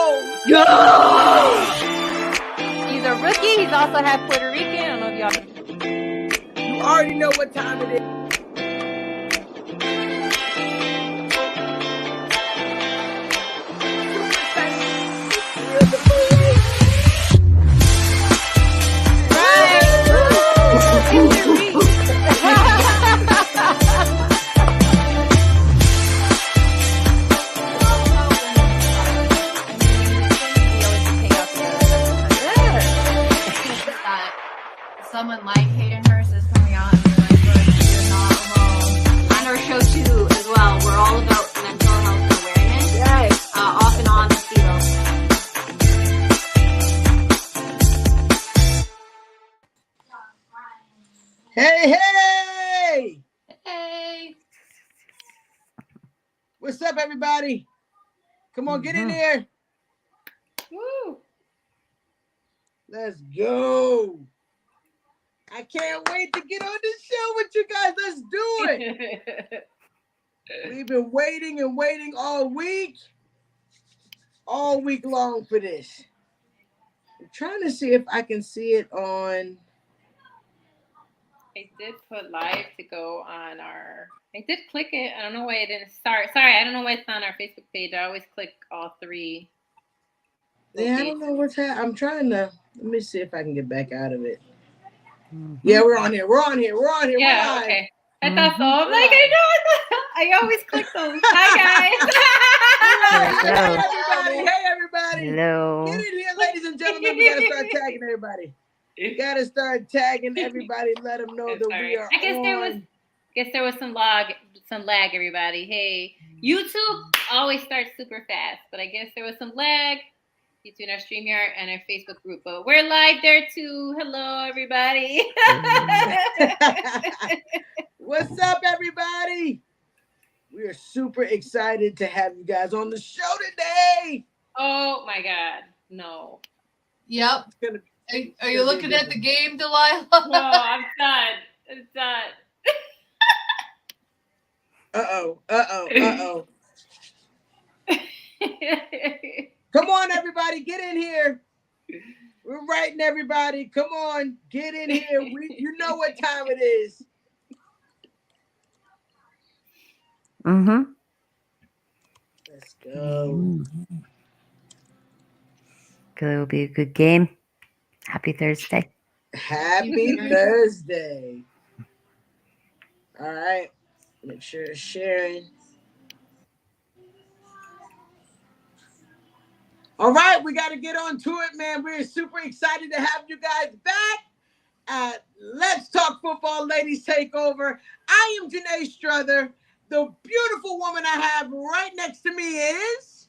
Go! He's a rookie. He's also half Puerto Rican. I don't know if y'all. You already know what time it is. Someone like Hayden Hurst is coming out and being like, look, you're not alone. On our show too, as well, we're all about mental health awareness. Yes. Off and on the field. Hey! Hey. What's up, everybody? Come on, get in here. Woo. Let's go. I can't wait to get on this show with you guys. Let's do it. We've been waiting and waiting all week long for this. I'm trying to see if I can see it on. I did put live to go on our. I did click it. I don't know why it didn't start. Sorry, I don't know why it's on our Facebook page. I always click all three. Yeah, I don't know what's happening. I'm trying to. Let me see if I can get back out of it. Yeah, we're on here. Yeah, okay. I thought so. I'm like, I know. I always click those. Hi, guys. Hey, everybody. Hello. Get in here, ladies and gentlemen. We got to start tagging everybody. You got to start tagging everybody. Let them know that we are I guess there was some lag, everybody. Hey, YouTube always starts super fast, but I guess there was some lag between our StreamYard and our Facebook group. But we're live there too. Hello, everybody. What's up, everybody? We are super excited to have you guys on the show today. Oh my God, no. Yep. Are you looking at the game, Delilah? No, I'm done. Uh-oh. Come on, everybody, get in here. We're writing everybody. Come on, get in here. You know what time it is. Mm-hmm. Let's go. It will be a good game. Happy Thursday. Happy Thursday. All right. Make sure it's sharing. All right, we got to get on to it, man. We're super excited to have you guys back at Let's Talk Football Ladies Takeover. I am Janae Struther. The beautiful woman I have right next to me is...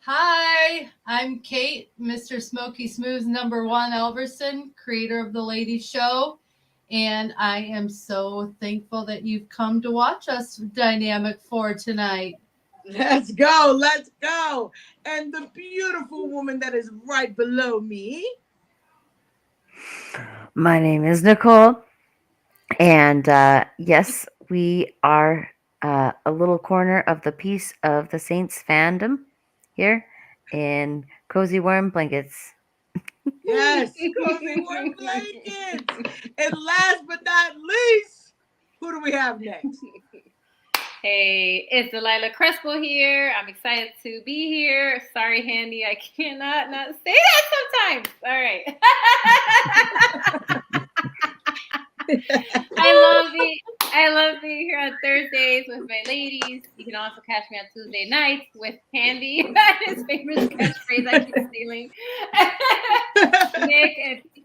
Hi, I'm Kate, Mr. Smoky Smooth's #1 Elverson, creator of the Ladies Show. And I am so thankful that you've come to watch us Dynamic 4 tonight. Let's go. And the beautiful woman that is right below me. My name is Nicole. And yes, we are a little corner of the piece of the Saints fandom here in Cozy Warm Blankets. Yes, Cozy Warm Blankets. And last but not least, who do we have next? Hey, it's Delilah Crespo here. I'm excited to be here. Sorry, Handy, I cannot not say that sometimes. All right. I love being here on Thursdays with my ladies. You can also catch me on Tuesday nights with Handy. That is his favorite catchphrase I keep stealing.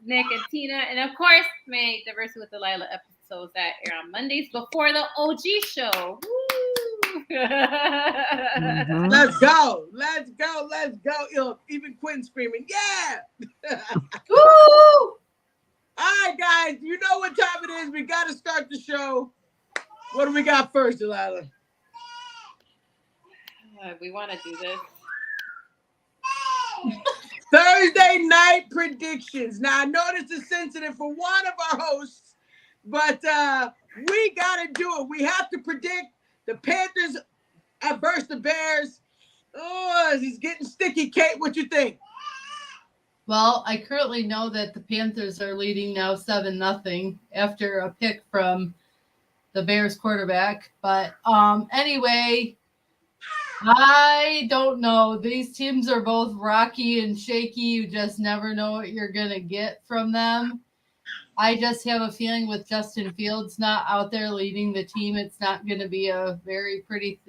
Nick and Tina. And of course, my Diversity with Delilah episodes that air on Mondays before the OG show. Woo! Let's go. Even Quinn screaming, yeah! Woo! All right, guys, you know what time it is. We got to start the show. What do we got first, Delilah? We want to do this. Thursday night predictions. Now, I know this is sensitive for one of our hosts, but we got to do it. We have to predict the Panthers versus the Bears. Oh, he's getting sticky. Kate, what you think? Well, I currently know that the Panthers are leading now 7-0 after a pick from the Bears quarterback. But anyway, I don't know. These teams are both rocky and shaky. You just never know what you're going to get from them. I just have a feeling with Justin Fields not out there leading the team, it's not going to be a very pretty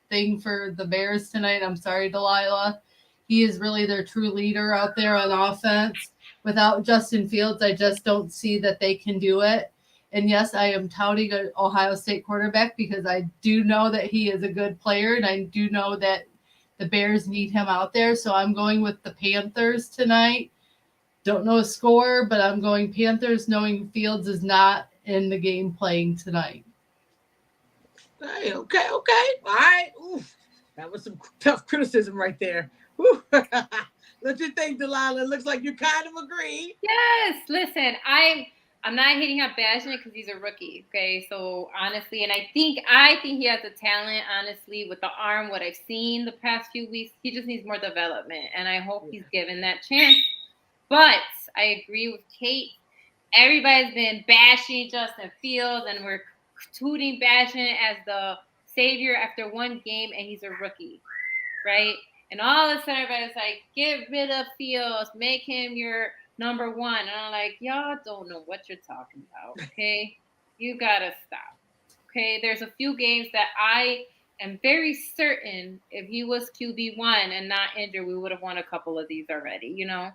thing for the Bears tonight. I'm sorry, Delilah. He is really their true leader out there on offense. Without Justin Fields, I just don't see that they can do it. And yes, I am touting an Ohio State quarterback because I do know that he is a good player, and I do know that the Bears need him out there. So I'm going with the Panthers tonight. Don't know a score, but I'm going Panthers, knowing Fields is not in the game playing tonight. Hey, okay. All right. Oof. That was some tough criticism right there. What you think, Delilah? Looks like you kind of agree. Yes, listen, I'm not hitting up Bashing because he's a rookie. Okay, so honestly, and I think he has the talent. Honestly, with the arm, what I've seen the past few weeks, he just needs more development, and I hope he's given that chance. But I agree with Kate. Everybody's been bashing Justin Fields, and we're tooting Bashing as the savior after one game, and he's a rookie, right? And all of a sudden, everybody's like, get rid of Fields, make him your number one. And I'm like, y'all don't know what you're talking about, okay? You got to stop, okay? There's a few games that I am very certain if he was QB1 and not injured, we would have won a couple of these already, you know?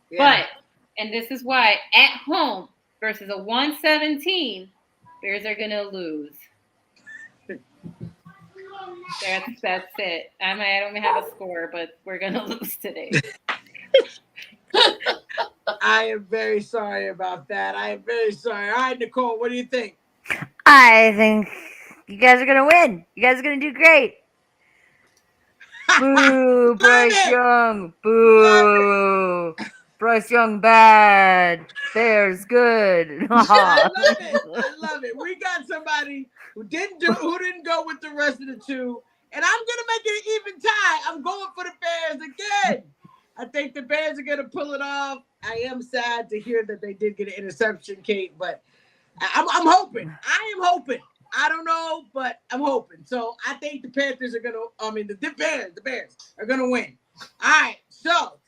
Yeah. But, and this is why, at home versus a 117, Bears are going to lose. That's it. I don't have a score, but we're gonna lose today. I am very sorry about that. I am very sorry. All right, Nicole, what do you think? I think you guys are gonna win. You guys are gonna do great. Boo, Bryce Young. Boo. Bryce Young bad. Bears good. I love it. We got somebody who didn't go with the rest of the two. And I'm gonna make it an even tie. I'm going for the Bears again. I think the Bears are gonna pull it off. I am sad to hear that they did get an interception, Kate, but I'm hoping. I am hoping. I don't know, but I'm hoping. So I think the Panthers are the Bears are gonna win. All right, so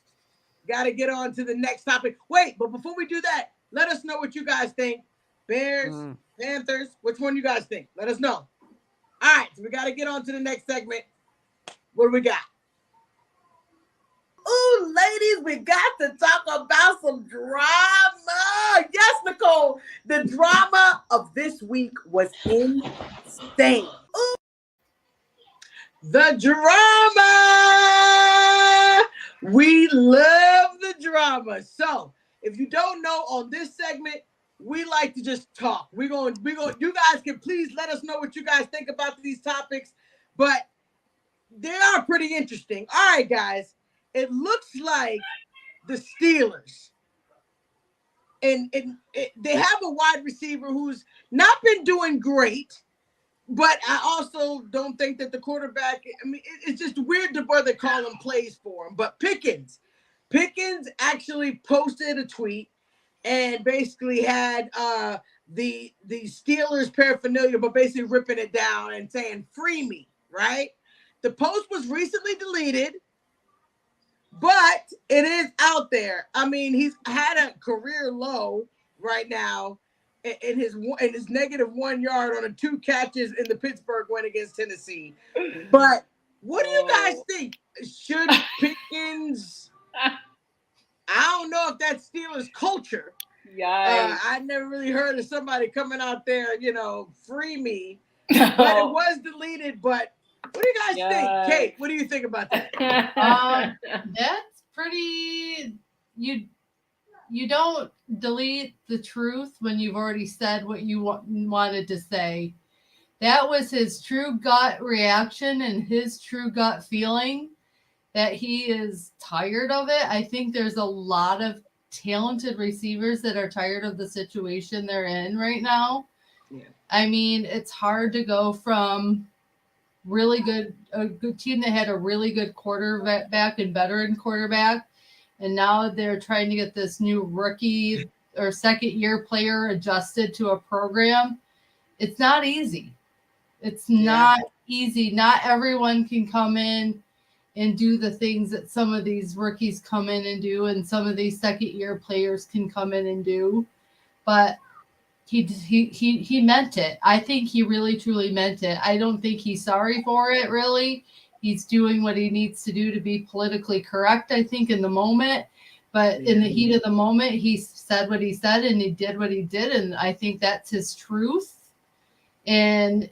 got to get on to the next topic. Wait, but before we do that, let us know what you guys think. Bears, Panthers, which one you guys think? Let us know. All right, so we got to get on to the next segment. What do we got? Ooh, ladies, we got to talk about some drama. Yes, Nicole, the drama of this week was insane. Ooh. The drama. We love the drama. So, if you don't know, on this segment, we like to just talk. We're going. You guys can please let us know what you guys think about these topics, but they are pretty interesting. All right, guys. It looks like the Steelers, and they have a wide receiver who's not been doing great, but I also don't think that the quarterback. I mean, it's just weird the way they call him plays for him. But Pickens actually posted a tweet and basically had the Steelers paraphernalia, but basically ripping it down and saying "free me." Right? The post was recently deleted, but it is out there. I mean, he's had a career low right now in his -1 yard on 2 catches in the Pittsburgh win against Tennessee. But what do you guys think? Should Pickens? I don't know if that's Steelers culture. Yeah. I never really heard of somebody coming out there, free me. But it was deleted. But what do you guys think? Kate, what do you think about that? That's pretty. You don't delete the truth when you've already said what you wanted to say. That was his true gut reaction and his true gut feeling that he is tired of it. I think there's a lot of talented receivers that are tired of the situation they're in right now. Yeah. I mean, it's hard to go from a good team that had a really good quarterback and veteran quarterback, and now they're trying to get this new rookie or second year player adjusted to a program. It's not easy. It's not easy. Not everyone can come in and do the things that some of these rookies come in and do, and some of these second year players can come in and do. But he meant it. I think he really truly meant it. I don't think he's sorry for it, really. He's doing what he needs to do to be politically correct, I think, in the moment. But in the heat of the moment, he said what he said and he did what he did. And I think that's his truth. And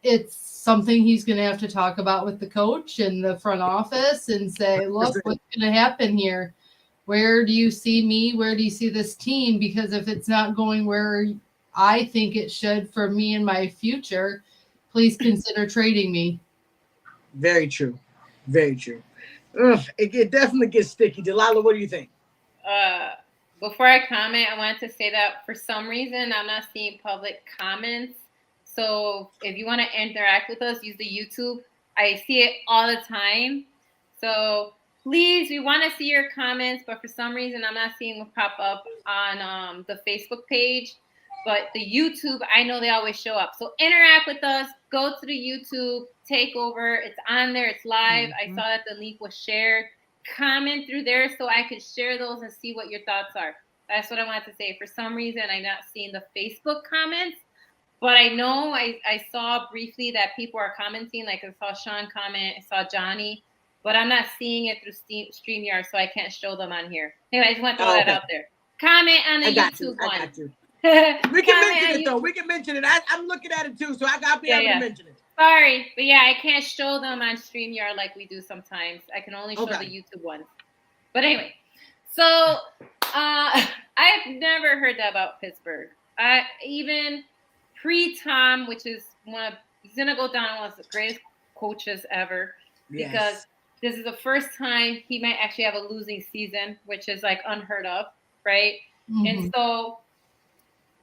it's something he's going to have to talk about with the coach and the front office and say, look, what's going to happen here? Where do you see me? Where do you see this team? Because if it's not going where I think it should for me and my future, please consider trading me. Very true. Very true. Ugh, it definitely gets sticky. Delilah, what do you think? Before I comment, I wanted to say that for some reason I'm not seeing public comments. So if you want to interact with us, use the YouTube. I see it all the time. So please, we want to see your comments, but for some reason I'm not seeing them pop up on the Facebook page. But the YouTube, I know they always show up. So interact with us. Go to the YouTube Takeover. It's on there. It's live. I saw that the link was shared. Comment through there so I could share those and see what your thoughts are. That's what I wanted to say. For some reason, I'm not seeing the Facebook comments. But I know I saw briefly that people are commenting. Like I saw Sean comment. I saw Johnny. But I'm not seeing it through StreamYard, so I can't show them on here. Anyway, I just want to throw that out there. Comment on the YouTube one. I got you. We can mention it, though. We can mention it. I'm looking at it, too, so I'll be able to mention it. Sorry, but yeah, I can't show them on StreamYard like we do sometimes. I can only show the YouTube ones. But anyway, so I've never heard that about Pittsburgh. Even pre-Tom, which is he's going to go down one of the greatest coaches ever. Yes. Because this is the first time he might actually have a losing season, which is like unheard of, right? Mm-hmm. And so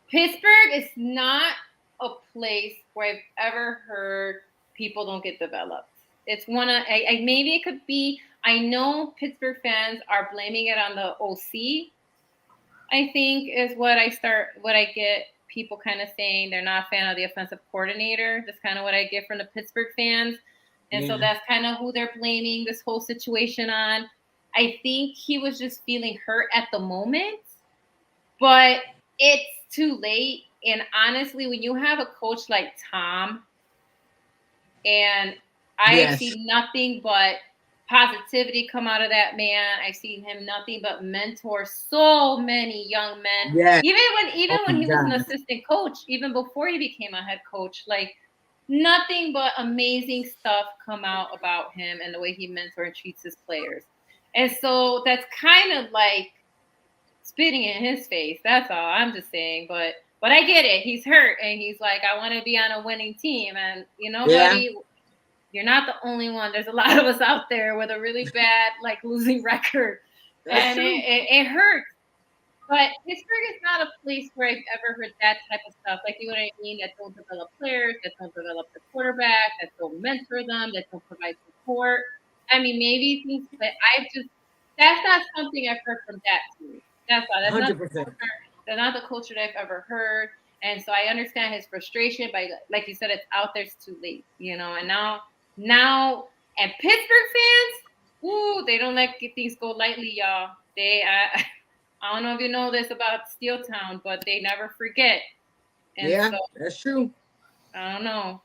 Pittsburgh is not a place where I've ever heard people don't get developed. It's one of maybe it could be. I know Pittsburgh fans are blaming it on the OC. I think is what I get people kind of saying they're not a fan of the offensive coordinator. That's kind of what I get from the Pittsburgh fans. And so that's kind of who they're blaming this whole situation on. I think he was just feeling hurt at the moment, but it's too late. And honestly, when you have a coach like Tom, and I have seen nothing but positivity come out of that man. I've seen him nothing but mentor so many young men. Yes. Even when he was an assistant coach, even before he became a head coach, like nothing but amazing stuff come out about him and the way he mentors and treats his players. And so that's kind of like spitting in his face. That's all I'm just saying. But I get it. He's hurt and he's like, I want to be on a winning team. And you know, buddy, you're not the only one. There's a lot of us out there with a really bad, like losing record. And it hurts. But Pittsburgh is not a place where I've ever heard that type of stuff. Like, you know what I mean? That don't develop players, that don't develop the quarterback, that don't mentor them, that don't provide support. I mean, maybe things, but that's not something I've heard from that team. That's all. That's not the culture that I've ever heard. And so I understand his frustration, but like you said, it's out there, it's too late, you know. And now, and Pittsburgh fans, they don't let things go lightly, y'all. I don't know if you know this about Steeltown, but they never forget. And so, that's true. I don't know.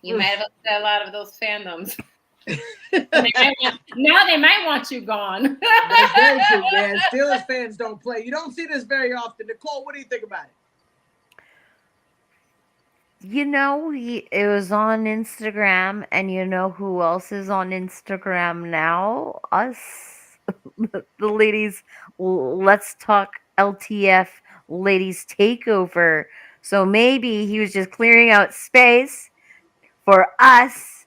You might have upset a lot of those fandoms. Now they might want you gone. That's very true, man. Steelers fans don't play. You don't see this very often. Nicole, what do you think about it? You know, it was on Instagram, and you know who else is on Instagram now? Us. The ladies, let's talk LTF, Ladies Takeover. So maybe he was just clearing out space for us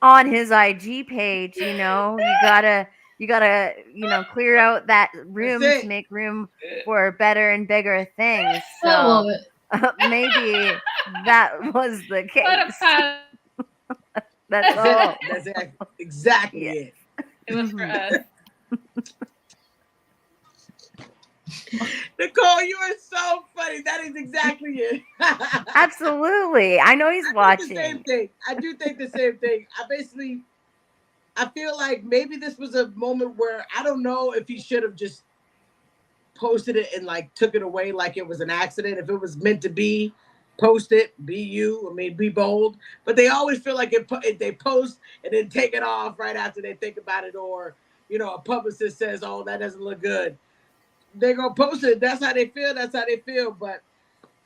on his IG page. You know, you gotta, clear out that room to make room for better and bigger things. So maybe that was the case. That's all. That's exactly Yes. it. It was for us. Nicole, you are so funny. That is exactly it. Absolutely. I know he's I think the same watching. thing. I do think the same thing. I feel like maybe this was a moment where I don't know if he should have just posted it and like took it away like it was an accident. If it was meant to be, post it, be you. I mean, be bold. But they always feel like if they post and then take it off right after they think about it, or a publicist says, "Oh, that doesn't look good." They're gonna post it. That's how they feel. That's how they feel. But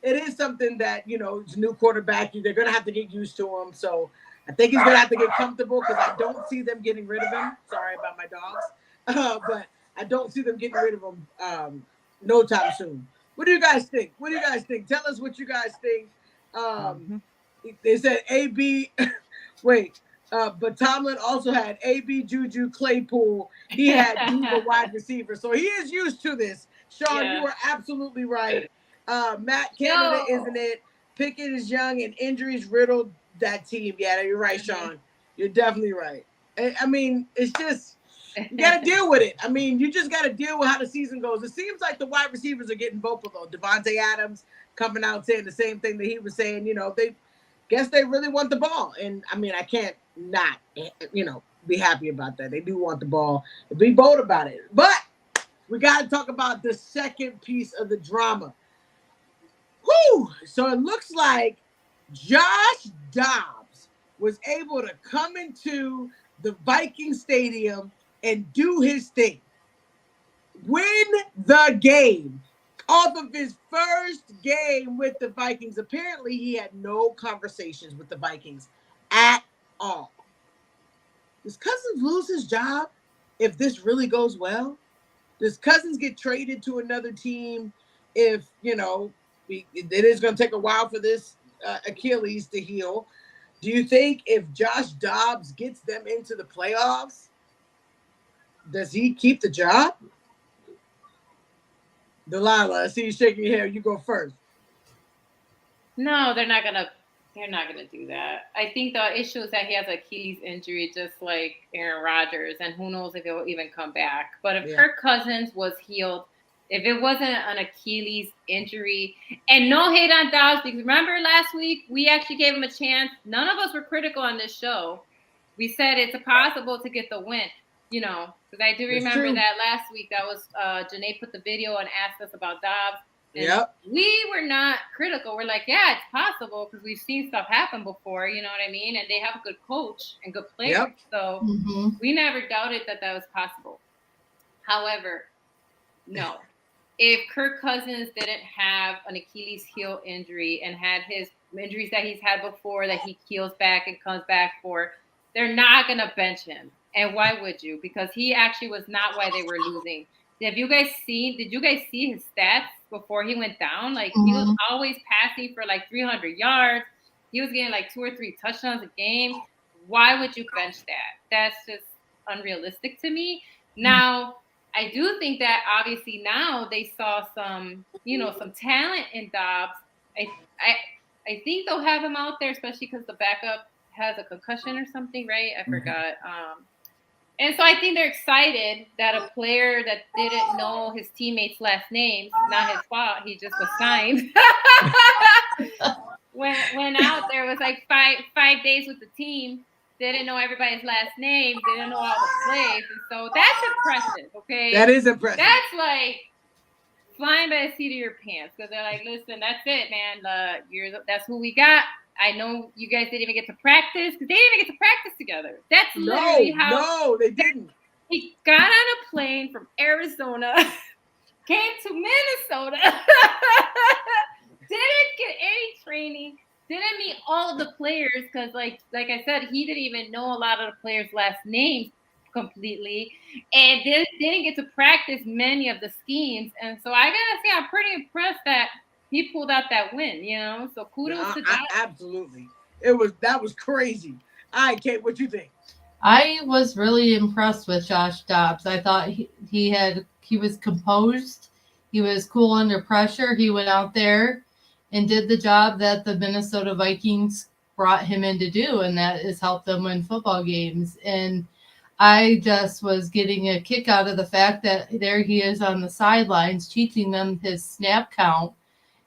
it is something that it's a new quarterback. They're gonna have to get used to him. So I think he's gonna have to get comfortable because I don't see them getting rid of him. Sorry about my dogs, but I don't see them getting rid of him no time soon. What do you guys think? What do you guys think? Tell us what you guys think. They said AB. Wait. But Tomlin also had AB, Juju, Claypool. He had Diva wide receiver. So he is used to this. Sean, you are absolutely right. Matt Canada, isn't it? Pickett is young and injuries riddled that team. Yeah, you're right, Sean. You're definitely right. I mean, it's just, you got to deal with it. I mean, you just got to deal with how the season goes. It seems like the wide receivers are getting vocal, though. Devontae Adams coming out saying the same thing that he was saying. They guess they really want the ball. And, I mean, I can't not, be happy about that. They do want the ball and be bold about it. But we got to talk about the second piece of the drama. Whew! So it looks like Josh Dobbs was able to come into the Viking Stadium and do his thing. Win the game. Off of his first game with the Vikings. Apparently, he had no conversations with the Vikings at all. Does Cousins lose his job if this really goes well? Does Cousins get traded to another team if, it is going to take a while for this Achilles to heal? Do you think if Josh Dobbs gets them into the playoffs, does he keep the job? Delilah, I see you shaking your head. You go first. No, they're not gonna do that. I think the issue is that he has an Achilles injury, just like Aaron Rodgers, and who knows if he'll even come back. But if Kirk Cousins was healed, if it wasn't an Achilles injury, and no hate on Dobbs, because remember last week we actually gave him a chance. None of us were critical on this show. We said it's possible to get the win, because I do remember that last week. That was Janae put the video and asked us about Dobbs. And we were not critical. We're like, yeah, it's possible because we've seen stuff happen before, you know what I mean? And they have a good coach and good players. So we never doubted that was possible. However, no. If Kirk Cousins didn't have an Achilles heel injury and had his injuries that he's had before that he heals back and comes back for, they're not going to bench him. And why would you? Because he actually was not why they were losing. Did you guys see his stats before he went down? Like, he was always passing for like 300 yards. He was getting like 2 or 3 touchdowns a game. Why would you bench that? That's just unrealistic to me. Now, I do think that obviously now they saw some talent in Dobbs. I think they'll have him out there, especially because the backup has a concussion or something, right? I forgot. And so I think they're excited that a player that didn't know his teammates' last names, not his fault, he just was signed, went out there, was like five days with the team, didn't know everybody's last name, didn't know all the plays. And so that's impressive, okay? That is impressive. That's like flying by the seat of your pants, because they're like, listen, that's it, man. That's who we got. I know you guys didn't even get to practice because they didn't even get to practice together. That's literally how. No, they didn't. He got on a plane from Arizona, came to Minnesota, didn't get any training, didn't meet all of the players because, like I said, he didn't even know a lot of the players' last names completely, and didn't get to practice many of the schemes. And so I gotta say, I'm pretty impressed that he pulled out that win, So kudos to that. Absolutely. That was crazy. All right, Kate, what you think? I was really impressed with Josh Dobbs. I thought he was composed. He was cool under pressure. He went out there and did the job that the Minnesota Vikings brought him in to do, and that is help them win football games. And I just was getting a kick out of the fact that there he is on the sidelines teaching them his snap count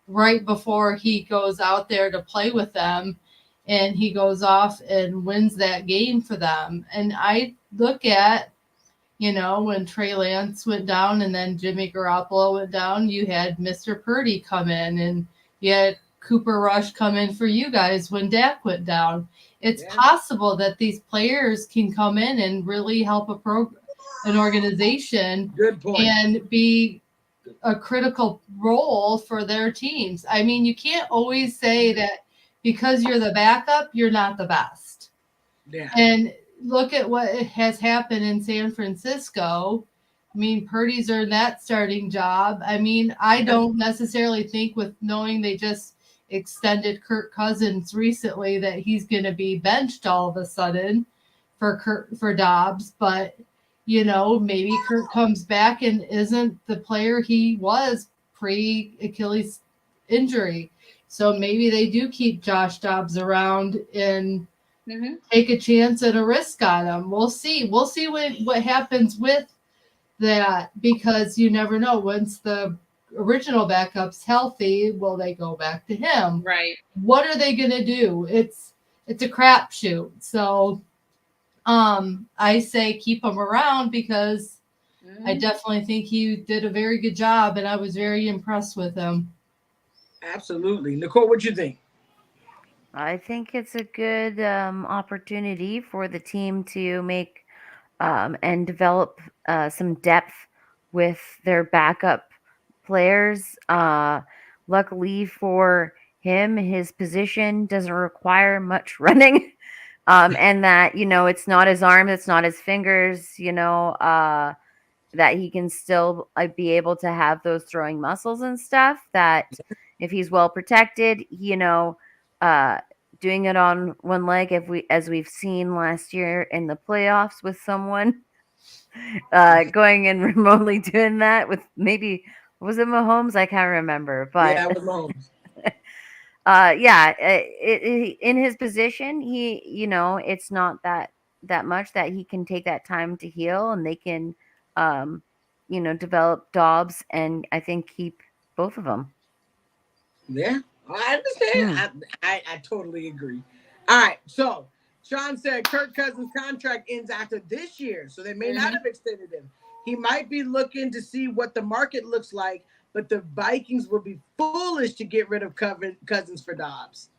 right before he goes out there to play with them, and he goes off and wins that game for them. And I look at, when Trey Lance went down and then Jimmy Garoppolo went down, you had Mr. Purdy come in, and you had Cooper Rush come in for you guys when Dak went down. It's possible that these players can come in and really help an organization. Good point. And be a critical role for their teams. I mean, you can't always say that because you're the backup, you're not the best. Yeah. And look at what has happened in San Francisco. I mean, Purdy's earned that starting job. I mean, I don't necessarily think, with knowing they just extended Kirk Cousins recently, that he's going to be benched all of a sudden for Dobbs. But, maybe Kirk comes back and isn't the player he was pre-Achilles injury. So maybe they do keep Josh Dobbs around and take a chance and a risk on him. We'll see. We'll see what happens with that, because you never know. Once the original backup's healthy, will they go back to him? Right. What are they going to do? It's a crapshoot. So I say keep him around, because I definitely think he did a very good job, and I was very impressed with him. Absolutely. Nicole, what you think? I think it's a good opportunity for the team to make and develop some depth with their backup players. Luckily for him, his position doesn't require much running. And that, it's not his arms, it's not his fingers, that he can still be able to have those throwing muscles and stuff, that if he's well protected, doing it on one leg, as we've seen last year in the playoffs with someone going and remotely doing that with, maybe, was it Mahomes? I can't remember, but yeah, it was Mahomes. In his position, he, it's not that much that he can take that time to heal, and they can, develop Dobbs, and I think keep both of them. Yeah, I understand. I totally agree. All right, so Sean said Kirk Cousins' contract ends after this year, so they may not have extended him. He might be looking to see what the market looks like, but the Vikings would be foolish to get rid of Cousins for Dobbs.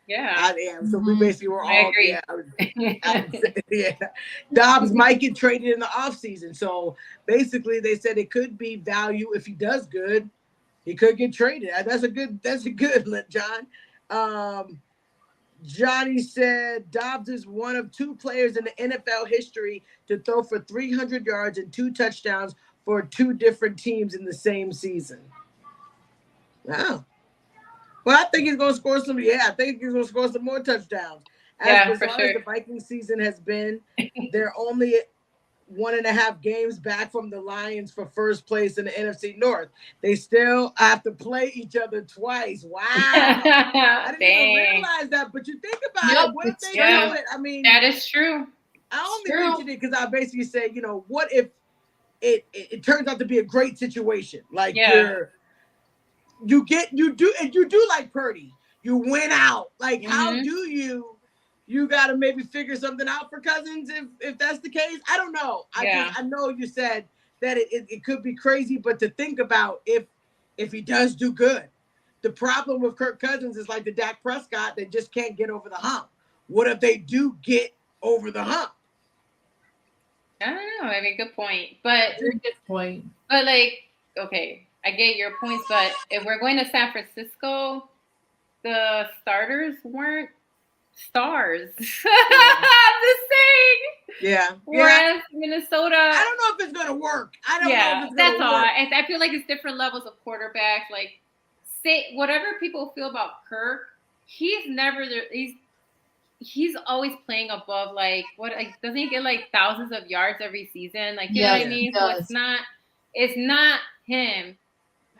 Yeah. So we basically were all. I agree. Yeah. Dobbs might get traded in the offseason. So basically, they said it could be value if he does good. He could get traded. That's a good, John. Johnny said Dobbs is one of two players in the NFL history to throw for 300 yards and 2 touchdowns for 2 different teams in the same season. Wow. Well, I think he's going to score some. Yeah, I think he's going to score some more touchdowns. As for sure. as the Viking season has been, they're only 1.5 games back from the Lions for first place in the NFC North. They still have to play each other twice. Wow. I didn't even realize that, but you think about it. What if they do it? I mean, that is true. I only mentioned it because I basically said, what if it turns out to be a great situation? Like you do like Purdy. You win out. Like, how do you got to maybe figure something out for Cousins if that's the case? I don't know. I know you said that it could be crazy, but to think about if he does do good. The problem with Kirk Cousins is like the Dak Prescott, they just can't get over the hump. What if they do get over the hump? I don't know. I mean, good point. But Very good point. But okay, I get your points, but if we're going to San Francisco, the starters weren't stars. I'm just saying. Yeah. Whereas Minnesota, I don't know if it's gonna work. I don't know if it's that's gonna all. work. I feel like it's different levels of quarterbacks. Like, say whatever people feel about Kirk, he's never there. He's always playing above doesn't he get like thousands of yards every season? Like, you know what I mean? So it's not him.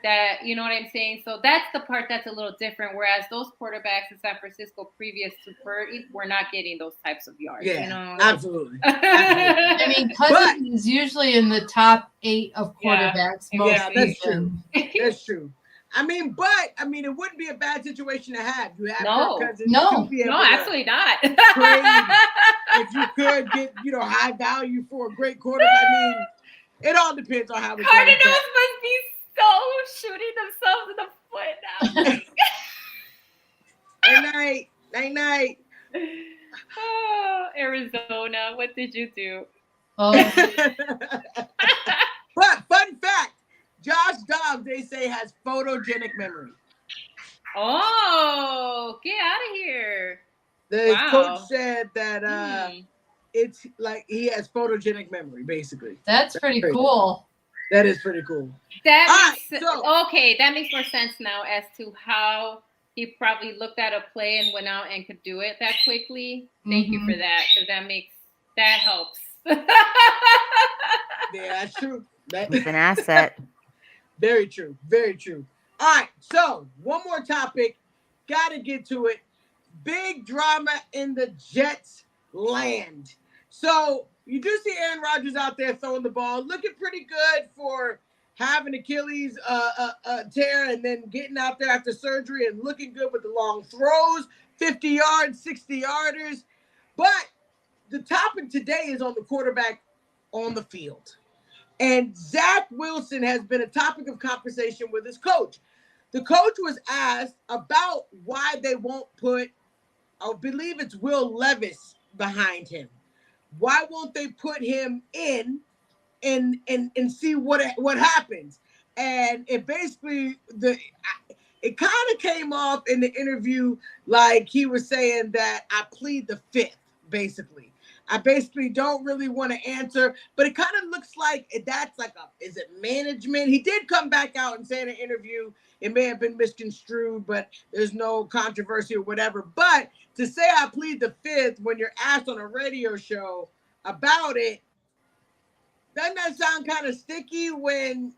That, you know what I'm saying? So that's the part that's a little different. Whereas those quarterbacks in San Francisco previous to Purdy were not getting those types of yards. Yeah, You know? absolutely. I mean, Cousins is usually in the top 8 of Yeah, quarterbacks yeah, most that's seasons. That's true. I mean, it wouldn't be a bad situation to have. You have No. Kirk Cousins No. to be able No, to absolutely not. trade if you could get, high value for a great quarterback. I mean, it all depends on how it goes. Cardinals must be so shooting themselves in the foot now. Night. Oh, Arizona, what did you do? Oh, But fun fact, Josh Dobbs, they say, has photogenic memory. Oh, get out of here. The Wow. coach said that it's like he has photogenic memory, basically. that's pretty crazy. cool. That is pretty cool. That makes okay, that makes more sense now as to how he probably looked at a play and went out and could do it that quickly. Thank you for that, because that helps. Yeah, that's true. It's an asset. Very true. Very true. All right. So one more topic. Got to get to it. Big drama in the Jets land. So you do see Aaron Rodgers out there throwing the ball, looking pretty good for having Achilles tear and then getting out there after surgery and looking good with the long throws, 50 yards, 60 yarders. But the topic today is on the quarterback on the field. And Zach Wilson has been a topic of conversation with his coach. The coach was asked about why they won't put, I believe it's Will Levis behind him. Why won't they put him in and see what happens? And it basically it kind of came off in the interview like he was saying that I plead the fifth, basically. I basically don't really want to answer, but it kind of looks like that's like is it management? He did come back out and say in an interview, it may have been misconstrued, but there's no controversy or whatever. But to say I plead the fifth when you're asked on a radio show about it, doesn't that sound kind of sticky when,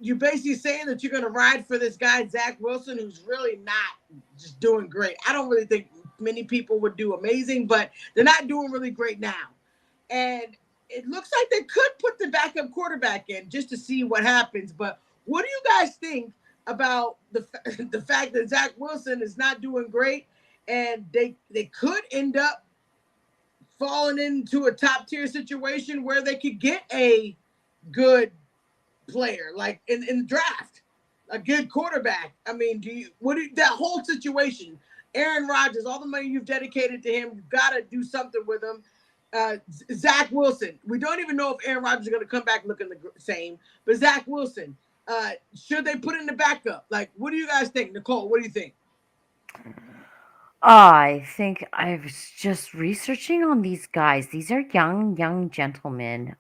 you're basically saying that you're going to ride for this guy, Zach Wilson, who's really not just doing great. I don't really think many people would do amazing, but they're not doing really great now. And it looks like they could put the backup quarterback in just to see what happens. But what do you guys think about the fact that Zach Wilson is not doing great and they could end up falling into a top tier situation where they could get a good player, like in the draft, a good quarterback? I mean, that whole situation, Aaron Rodgers, all the money you've dedicated to him, you've got to do something with him. Zach Wilson, we don't even know if Aaron Rodgers is going to come back looking the same, but Zach Wilson, should they put in the backup? Like, what do you guys think? Nicole, what do you think? I think I was just researching on these guys. These are young gentlemen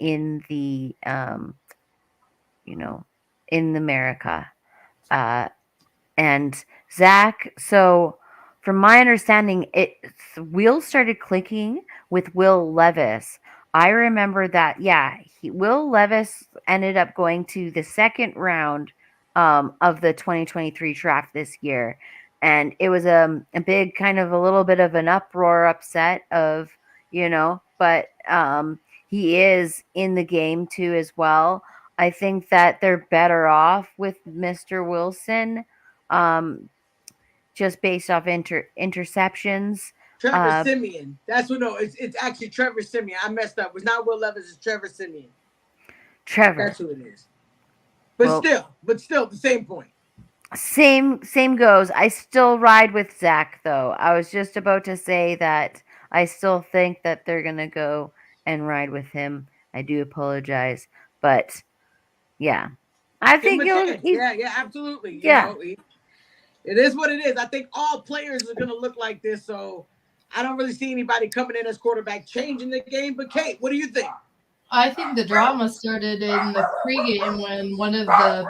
in the in America. And Zach, so from my understanding, wheels started clicking with Will Levis. I remember that, Will Levis ended up going to the second round of the 2023 draft this year. And it was a big kind of a little bit of an upset of, but he is in the game too as well. I think that they're better off with Mr. Wilson, just based off interceptions. Trevor Simeon. That's what. No, it's actually Trevor Simeon. I messed up. It's not Will Levis. It's Trevor Simeon. Trevor. That's who it is. But still, the same point. Same goes. I still ride with Zach, though. I was just about to say that I still think that they're gonna go and ride with him. I do apologize, but yeah, I think yeah, absolutely. It is what it is. I think all players are gonna look like this, so I don't really see anybody coming in as quarterback changing the game. But Kate, what do you think? I think the drama started in the pregame when one of the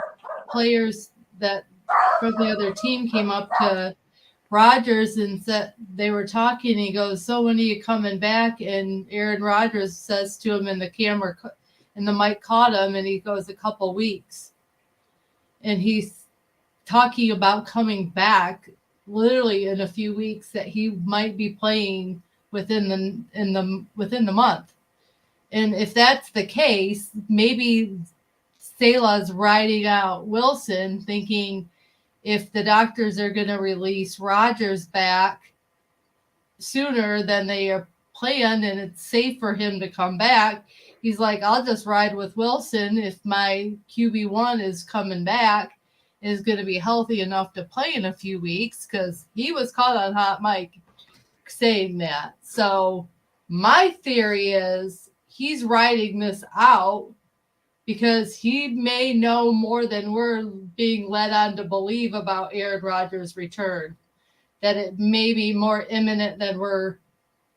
players that from the other team came up to Rodgers and said they were talking. He goes, "So when are you coming back?" And Aaron Rodgers says to him in and the mic caught him, and he goes a couple weeks. And he's talking about coming back literally in a few weeks, that he might be playing within the month. And if that's the case, maybe Selah's riding out Wilson, thinking if the doctors are going to release Rodgers back sooner than they are planned and it's safe for him to come back, he's like, I'll just ride with Wilson if my QB1 is coming back, is going to be healthy enough to play in a few weeks, because he was caught on hot mic saying that. So my theory is he's riding this out because he may know more than we're being led on to believe about Aaron Rodgers' return, that it may be more imminent than we're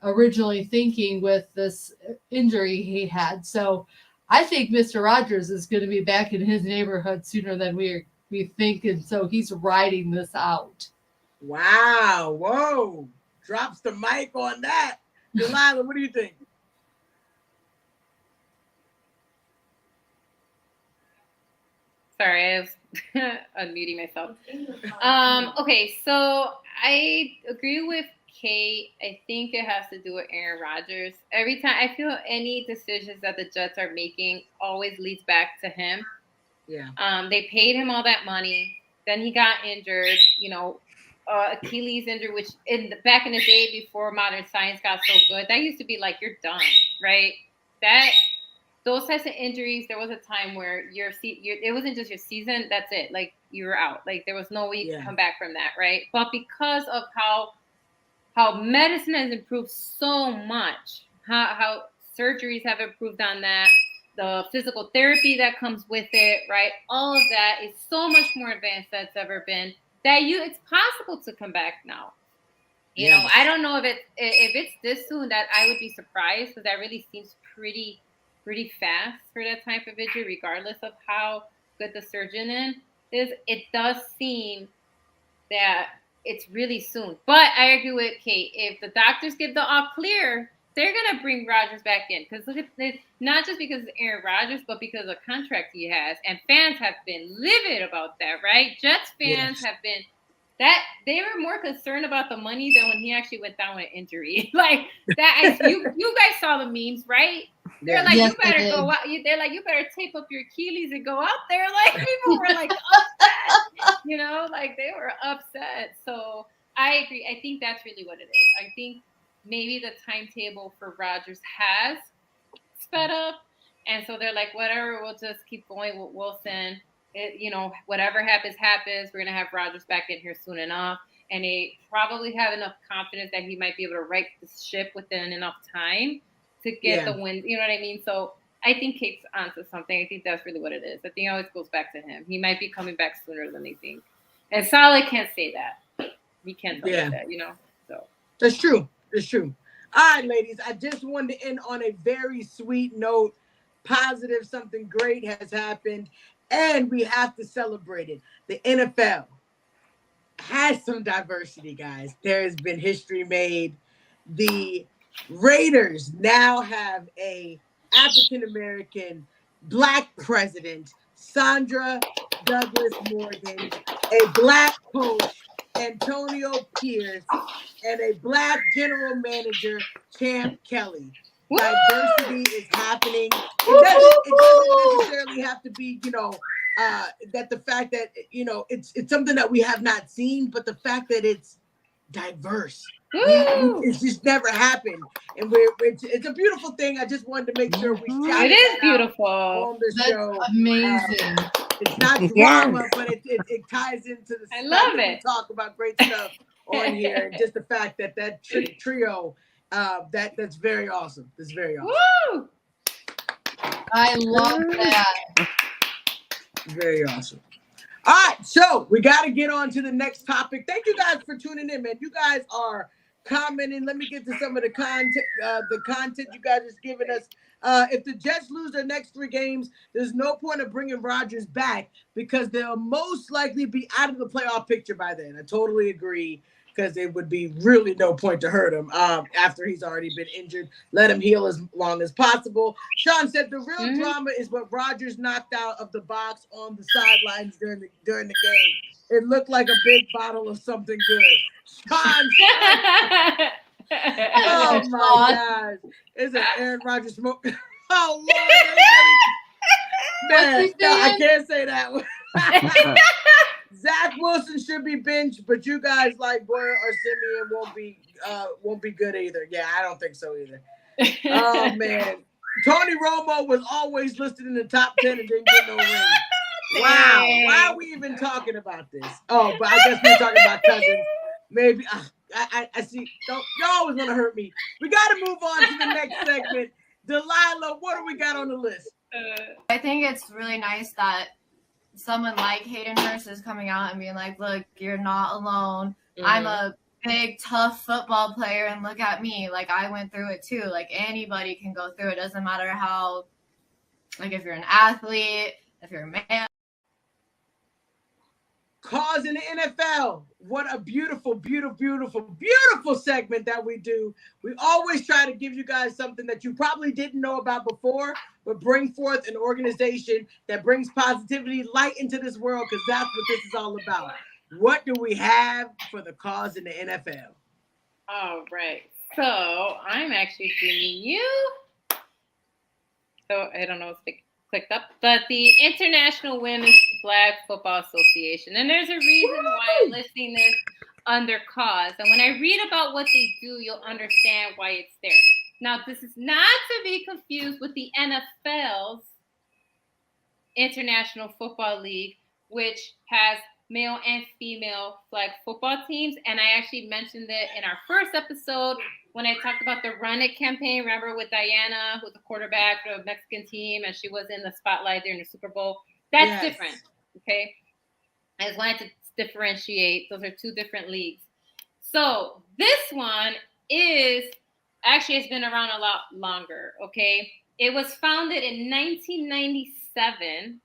originally thinking with this injury he had. So I think Mr. Rodgers is going to be back in his neighborhood sooner than we think, and so he's riding this out. Wow. Whoa. Drops the mic on that. Delilah, what do you think? Sorry, I was unmuting myself. Okay, so I agree with Kate. I think it has to do with Aaron Rodgers. Every time I feel any decisions that the Jets are making always leads back to him. Yeah. They paid him all that money. Then he got injured, Achilles injury, which back in the day before modern science got so good, that used to be like, you're done, right? Those types of injuries, there was a time where it wasn't just your season, that's it. Like, you were out. Like, there was no way you could come back from that, right? But because of how medicine has improved so much, how surgeries have improved on that, the physical therapy that comes with it, right? All of that is so much more advanced than it's ever been, that it's possible to come back now. You know, I don't know if it's this soon, that I would be surprised, because that really seems pretty fast for that type of injury, regardless of how good the surgeon is. It does seem that it's really soon. But I agree with Kate. If the doctors give the all clear, they're going to bring Rodgers back in. Because look at this, not just because it's Aaron Rodgers, but because of the contract he has. And fans have been livid about that, right? Jets fans have been. That they were more concerned about the money than when he actually went down with injury. Like that, you guys saw the memes, right? They're like, you better go out. They're like, you better tape up your Achilles and go out there. Like, people were like upset, like they were upset. So I agree. I think that's really what it is. I think maybe the timetable for Rodgers has sped up, and so they're like, whatever, we'll just keep going with Wilson. Whatever happens. We're going to have Rodgers back in here soon enough. And they probably have enough confidence that he might be able to right the ship within enough time to get the win. You know what I mean? So I think Kate's onto something. I think that's really what it is. I think it always goes back to him. He might be coming back sooner than they think. And Saleh can't say that. He can't say that, So That's true. It's true. All right, ladies. I just wanted to end on a very sweet note. Positive, something great has happened. And we have to celebrate it. The NFL has some diversity, guys. There has been history made. The Raiders now have a African-American Black president, Sandra Douglas Morgan, a Black coach, Antonio Pierce, and a Black general manager, Champ Kelly. Diversity is happening. It doesn't necessarily have to be, that the fact that, it's something that we have not seen, but the fact that it's diverse. It's just never happened. And it's a beautiful thing. I just wanted to make sure we shout it is beautiful on the show. Amazing. It's not drama, but it ties into the I love it. We talk about great stuff on here. And just the fact that trio, that's very awesome. That's very awesome. Woo! I love that. Very awesome. All right, so we got to get on to the next topic. Thank you guys for tuning in, man. You guys are commenting. Let me get to some of the content you guys are giving us. If the Jets lose their next 3 games, there's no point of bringing Rodgers back because they'll most likely be out of the playoff picture by then. I totally agree. because it would be really no point to hurt him after he's already been injured. Let him heal as long as possible. Sean said the real drama is what Rodgers knocked out of the box on the sidelines during the game. It looked like a big bottle of something good. Sean said, oh my gosh. It's an Aaron Rodgers smoke. Oh Lord, man, no, I can't say that one. Zach Wilson should be benched, but you guys like Boyer or Simeon won't be good either. Yeah, I don't think so either. Oh man, Tony Romo was always listed in the top 10 and didn't get no ring. Wow, why are we even talking about this? Oh, but I guess we're talking about Cousins. Maybe I see. Don't you always want to hurt me? We got to move on to the next segment. Delilah, what do we got on the list? I think it's really nice that someone like Hayden Hurst is coming out and being like, look, you're not alone. I'm a big, tough football player, and look at me. Like, I went through it too. Like, anybody can go through it. Doesn't matter how, like, if you're an athlete, if you're a man. Cause in the NFL. What a beautiful, beautiful, beautiful, beautiful segment that we do. We always try to give you guys something that you probably didn't know about before, but bring forth an organization that brings positivity, light into this world, because that's what this is all about. What do we have for the cause in the NFL? All right. So I'm actually bringing you. So I don't know if it clicked up, but the International Women's Flag Football Association. And there's a reason why I'm listing this under cause. And when I read about what they do, you'll understand why it's there. Now, this is not to be confused with the NFL's International Football League, which has male and female flag football teams. And I actually mentioned it in our first episode when I talked about the Run It campaign. Remember with Diana, who was the quarterback for the Mexican team, and she was in the spotlight during the Super Bowl. That's different, okay? I just wanted to differentiate. Those are two different leagues. So this one is, actually it's been around a lot longer, okay? It was founded in 1997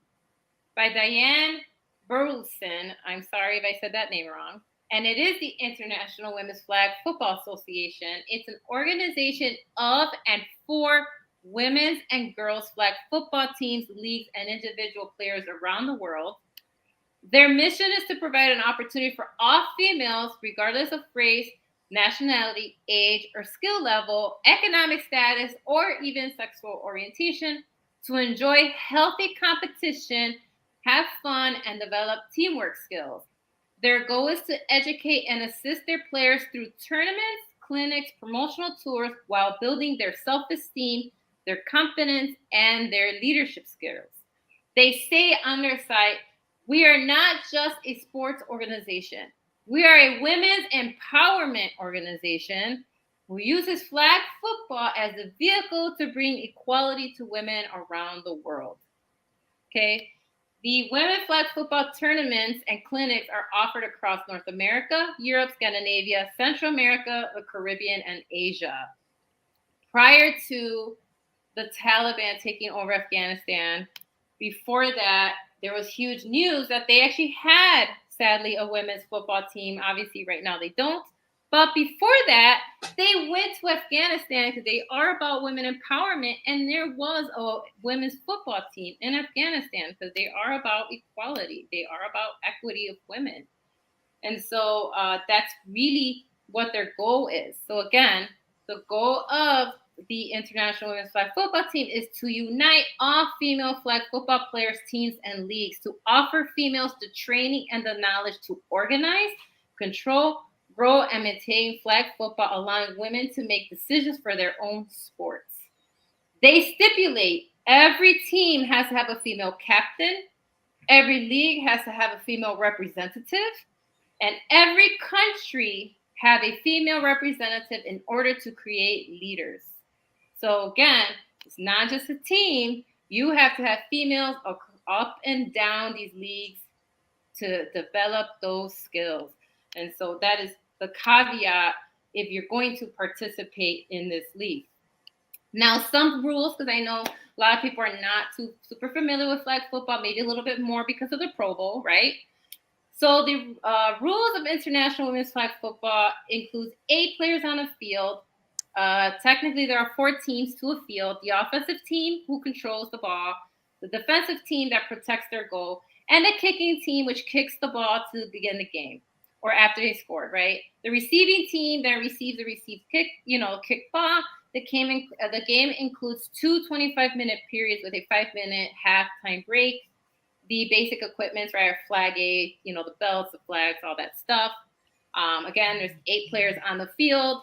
by Diane Burleson. I'm sorry if I said that name wrong. And it is the International Women's Flag Football Association. It's an organization of and for women's and girls flag football teams, leagues, and individual players around the world. Their mission is to provide an opportunity for all females, regardless of race, nationality, age, or skill level, economic status, or even sexual orientation, to enjoy healthy competition, have fun, and develop teamwork skills. Their goal is to educate and assist their players through tournaments, clinics, promotional tours, while building their self-esteem, their confidence, and their leadership skills. They say on their site, we are not just a sports organization. We are a women's empowerment organization who uses flag football as a vehicle to bring equality to women around the world. Okay. The women's flag football tournaments and clinics are offered across North America, Europe, Scandinavia, Central America, the Caribbean, and Asia. Prior to the Taliban taking over Afghanistan, before that, there was huge news that they actually had, sadly, a women's football team. Obviously, right now they don't. But before that, they went to Afghanistan because they are about women empowerment, and there was a women's football team in Afghanistan because they are about equality. They are about equity of women. And so that's really what their goal is. So again, the goal of the International Women's Flag Football Team is to unite all female flag football players, teams, and leagues, to offer females the training and the knowledge to organize, control, grow, and maintain flag football, allowing women to make decisions for their own sports. They stipulate every team has to have a female captain, every league has to have a female representative, and every country have a female representative in order to create leaders. So again, it's not just a team. You have to have females up and down these leagues to develop those skills. And so that is the caveat if you're going to participate in this league. Now, some rules, because I know a lot of people are not too super familiar with flag football, maybe a little bit more because of the Pro Bowl, right? So the rules of international women's flag football includes 8 players on a field. Technically, there are 4 teams to a field. The offensive team, who controls the ball, the defensive team that protects their goal, and the kicking team, which kicks the ball to begin the game or after they scored, right? The receiving team that receives the received kick, kick ball. The game includes 2 25-minute periods with a 5-minute halftime break. The basic equipment, right, are flag A, the belts, the flags, all that stuff. Again, there's 8 players on the field.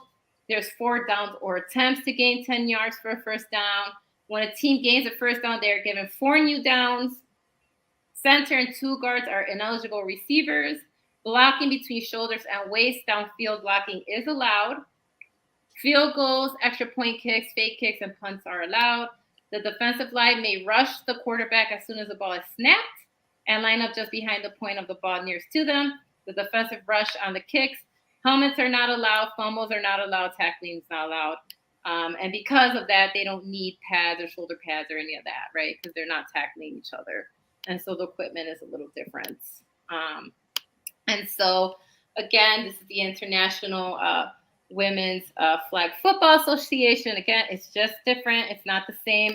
There's 4 downs or attempts to gain 10 yards for a first down. When a team gains a first down, they're given 4 new downs. Center and 2 guards are ineligible receivers. Blocking between shoulders and waist downfield blocking is allowed. Field goals, extra point kicks, fake kicks, and punts are allowed. The defensive line may rush the quarterback as soon as the ball is snapped and line up just behind the point of the ball nearest to them. The defensive rush on the kicks. Helmets are not allowed. Fumbles are not allowed. Tackling is not allowed. And because of that, they don't need pads or shoulder pads or any of that, right? Because they're not tackling each other. And so the equipment is a little different. And so, again, this is the International Women's Flag Football Association. Again, it's just different. It's not the same.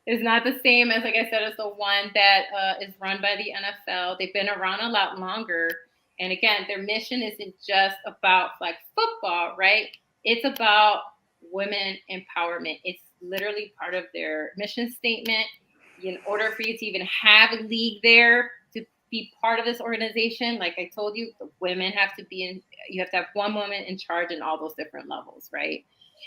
It's not the same as, like I said, as the one that is run by the NFL. They've been around a lot longer. And again, their mission isn't just about flag football, right? It's about women empowerment. It's literally part of their mission statement. In order for you to even have a league there, to be part of this organization, like I told you, the women have to be in, you have to have one woman in charge in all those different levels, right?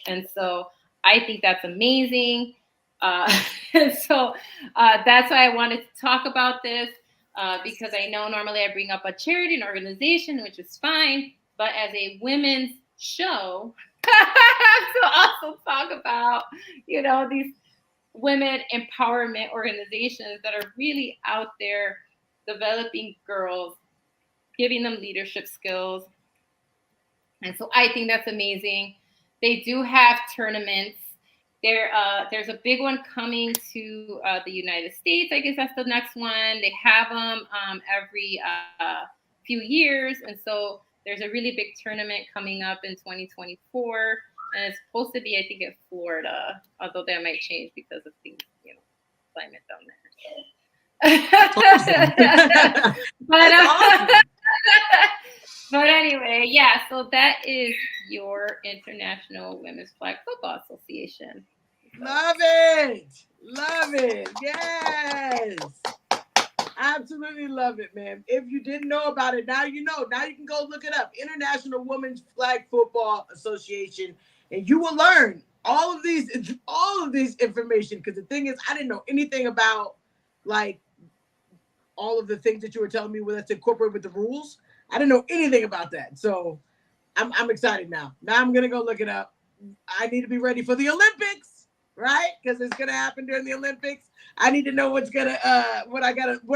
And so I think that's amazing. So that's why I wanted to talk about this, because I know normally I bring up a charity and organization, which is fine, but as a women's show, I have to also talk about, these women empowerment organizations that are really out there developing girls, giving them leadership skills. And so I think that's amazing. They do have tournaments. There's a big one coming to the United States. I guess that's the next one. They have them every few years. And so there's a really big tournament coming up in 2024. And it's supposed to be, I think, in Florida, although that might change because of the climate down there. But anyway, yeah, so that is your International Women's Flag Football Association. Love it. Love it. Yes. Absolutely love it, man. If you didn't know about it, now you know. Now you can go look it up. International Women's Flag Football Association. And you will learn all of these information. Because the thing is, I didn't know anything about like all of the things that you were telling me that's incorporated with the rules. I didn't know anything about that. So I'm excited now. Now I'm gonna go look it up. I need to be ready for the Olympics, right? Because it's gonna happen during the Olympics. I need to know what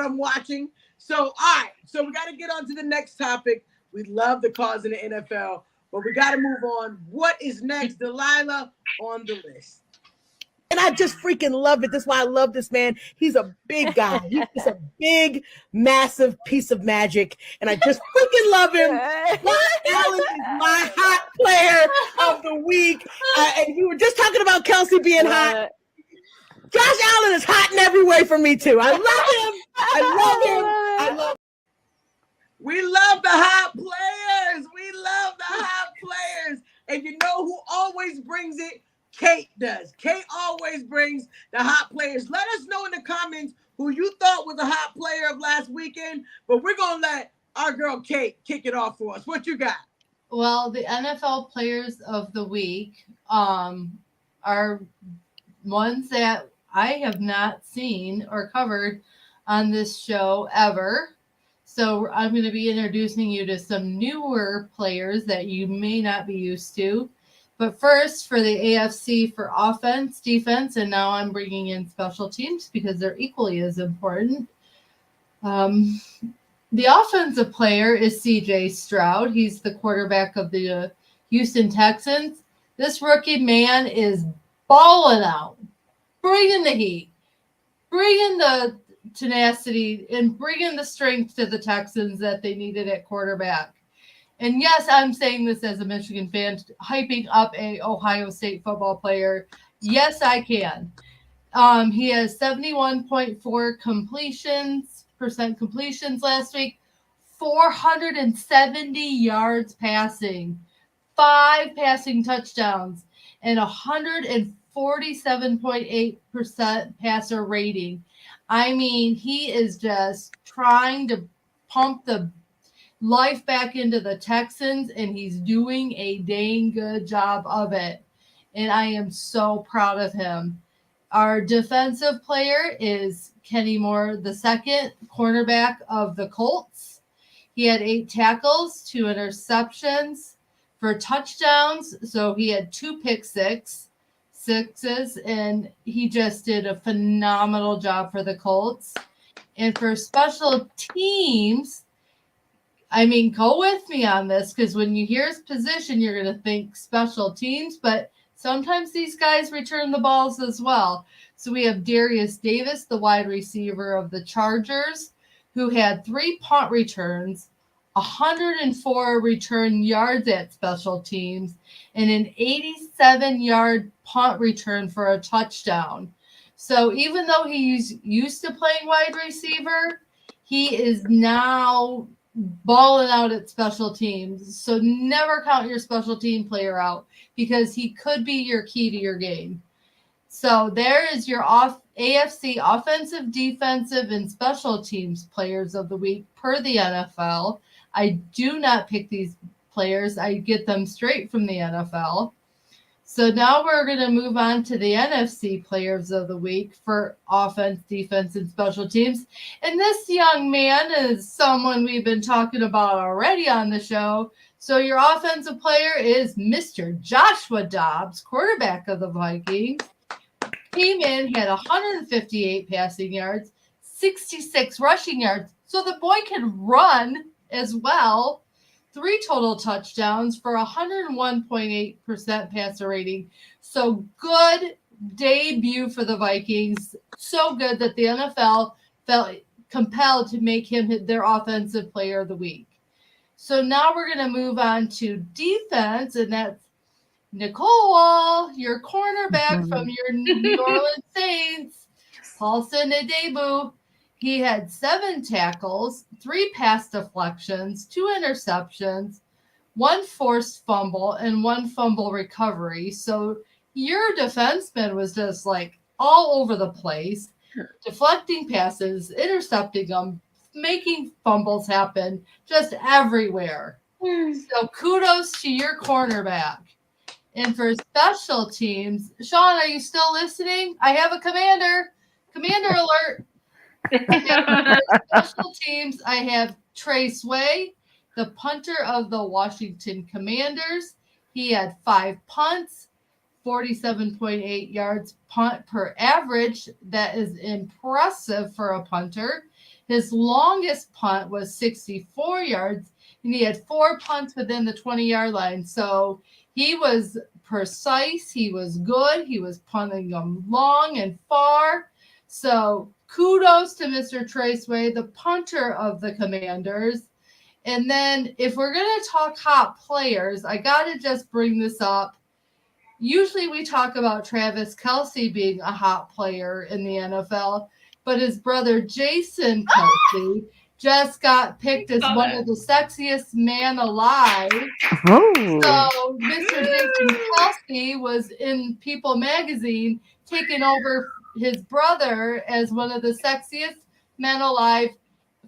I'm watching. So all right. So we gotta get on to the next topic. We love the cause in the NFL. But we got to move on. What is next, Delilah, on the list? And I just freaking love it. That's why I love this man. He's a big guy. He's just a big, massive piece of magic. And I just freaking love him. Josh Allen is my hot player of the week. And you were just talking about Kelsey being hot. Josh Allen is hot in every way for me, too. I love him. I love him. We love the hot players. We love the hot players. And you know who always brings it? Kate does. Kate always brings the hot players. Let us know in the comments who you thought was a hot player of last weekend. But we're going to let our girl Kate kick it off for us. What you got? Well, the NFL players of the week are ones that I have not seen or covered on this show ever. So I'm going to be introducing you to some newer players that you may not be used to. But first, for the AFC for offense, defense, and now I'm bringing in special teams because they're equally as important. The offensive player is C.J. Stroud. He's the quarterback of the Houston Texans. This rookie man is balling out, bringing the heat, bringing the tenacity and bringing the strength to the Texans that they needed at quarterback. And yes, I'm saying this as a Michigan fan, hyping up a Ohio State football player. Yes, I can. He has 71.4 percent completions last week, 470 yards passing, 5 passing touchdowns, and 147.8% passer rating. I mean, he is just trying to pump the life back into the Texans, and he's doing a dang good job of it. And I am so proud of him. Our defensive player is Kenny Moore, the second cornerback of the Colts. He had 8 tackles, 2 interceptions for touchdowns. So he had 2 pick sixes, and he just did a phenomenal job for the Colts. And for special teams, I mean, go with me on this, because when you hear his position, you're going to think special teams, but sometimes these guys return the balls as well. So we have Darius Davis, the wide receiver of the Chargers, who had 3 punt returns, 104 return yards at special teams, and an 87-yard punt return for a touchdown. So even though he's used to playing wide receiver, he is now balling out at special teams. So never count your special team player out, because he could be your key to your game. So there is your AFC offensive, defensive, and special teams players of the week per the NFL. I do not pick these players. I get them straight from the NFL. So now we're going to move on to the NFC players of the week for offense, defense, and special teams. And this young man is someone we've been talking about already on the show. So your offensive player is Mr. Joshua Dobbs, quarterback of the Vikings. Came in, had 158 passing yards, 66 rushing yards. So the boy can run as well. 3 total touchdowns for 101.8% passer rating. So good debut for the Vikings. So good that the NFL felt compelled to make him their offensive player of the week. So now we're going to move on to defense, and that's Nicole, your cornerback from your New Orleans Saints, Paulson Adebo. He had 7 tackles, 3 pass deflections, 2 interceptions, 1 forced fumble, and 1 fumble recovery. So your defenseman was just like all over the place, deflecting passes, intercepting them, making fumbles happen, just everywhere. So kudos to your cornerback. And for special teams, Sean, are you still listening? I have a commander. Commander alert. For special teams, I have Trey Sway, the punter of the Washington Commanders. He had 5 punts, 47.8 yards punt per average. That is impressive for a punter. His longest punt was 64 yards, and he had 4 punts within the 20-yard line. So he was precise. He was good. He was punting them long and far. So kudos to Mr. Traceway, the punter of the Commanders. And then if we're going to talk hot players, I got to just bring this up. Usually we talk about Travis Kelce being a hot player in the NFL, but his brother Jason Kelce just got picked as one of the sexiest man alive. Oh. So Mr. Jason Kelce was in People magazine taking over his brother as one of the sexiest men alive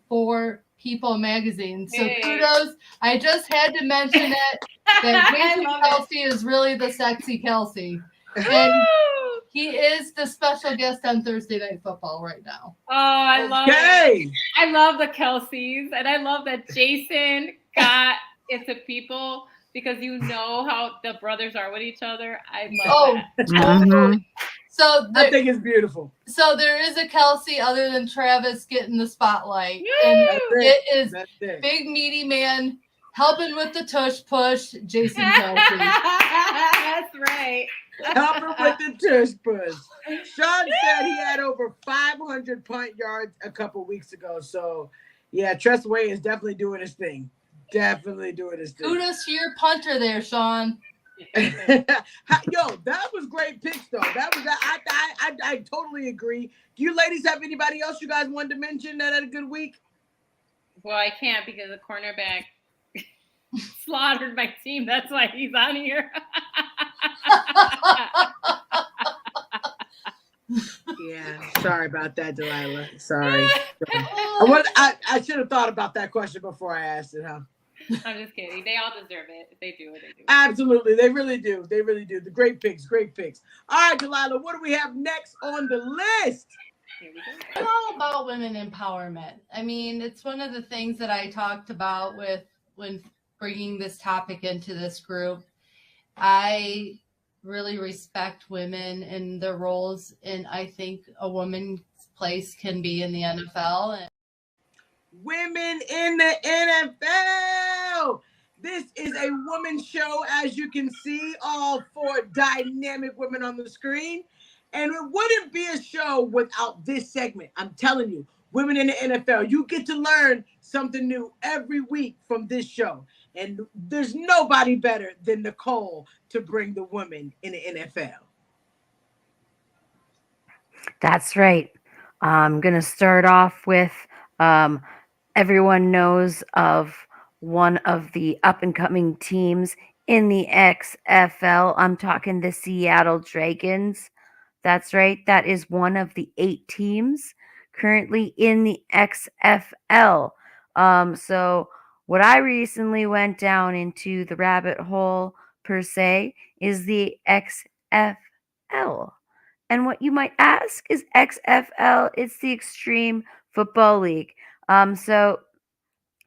for People magazine. So kudos. I just had to mention it, that Jason Kelce is really the sexy Kelce. And he is the special guest on Thursday Night Football right now. Oh, I love it. I love the Kelseys, and I love that Jason got into People, because you know how the brothers are with each other. I love that. Totally. So I think it's beautiful. So there is a Kelce other than Travis getting the spotlight. And it is big, meaty man Helping with the tush push, Jason Kelsey. That's right. Helping with the tush push. Sean said he had over 500 punt yards a couple weeks ago. So, yeah, Tressway is definitely doing his thing. Definitely doing his thing. Kudos to your punter there, Sean. Yo, that was great picks though. That was I totally agree. Do you ladies have anybody else you guys wanted to mention that had a good week? Well, I can't because the cornerback slaughtered my team. That's why he's on here. Yeah, sorry about that, Delilah. Sorry. I should have thought about that question before I asked it, huh? I'm just kidding. They all deserve it. If they do it, they do it. Absolutely. They really do. They really do. The great picks. Great picks. All right, Delilah, what do we have next on the list? Here we go. I'm all about women empowerment. I mean, it's one of the things that I talked about when bringing this topic into this group. I really respect women and their roles, and I think a woman's place can be in the NFL. And women in the NFL. This is a women's show, as you can see, all four dynamic women on the screen. And it wouldn't be a show without this segment. I'm telling you, women in the NFL, you get to learn something new every week from this show. And there's nobody better than Nicole to bring the women in the NFL. That's right. I'm going to start off with everyone knows of one of the up-and-coming teams in the XFL. I'm talking the Seattle Dragons. That's right. That is one of the 8 teams currently in the XFL. So what I recently went down into the rabbit hole, per se, is the XFL. And what you might ask is XFL, it's the Extreme Football League. So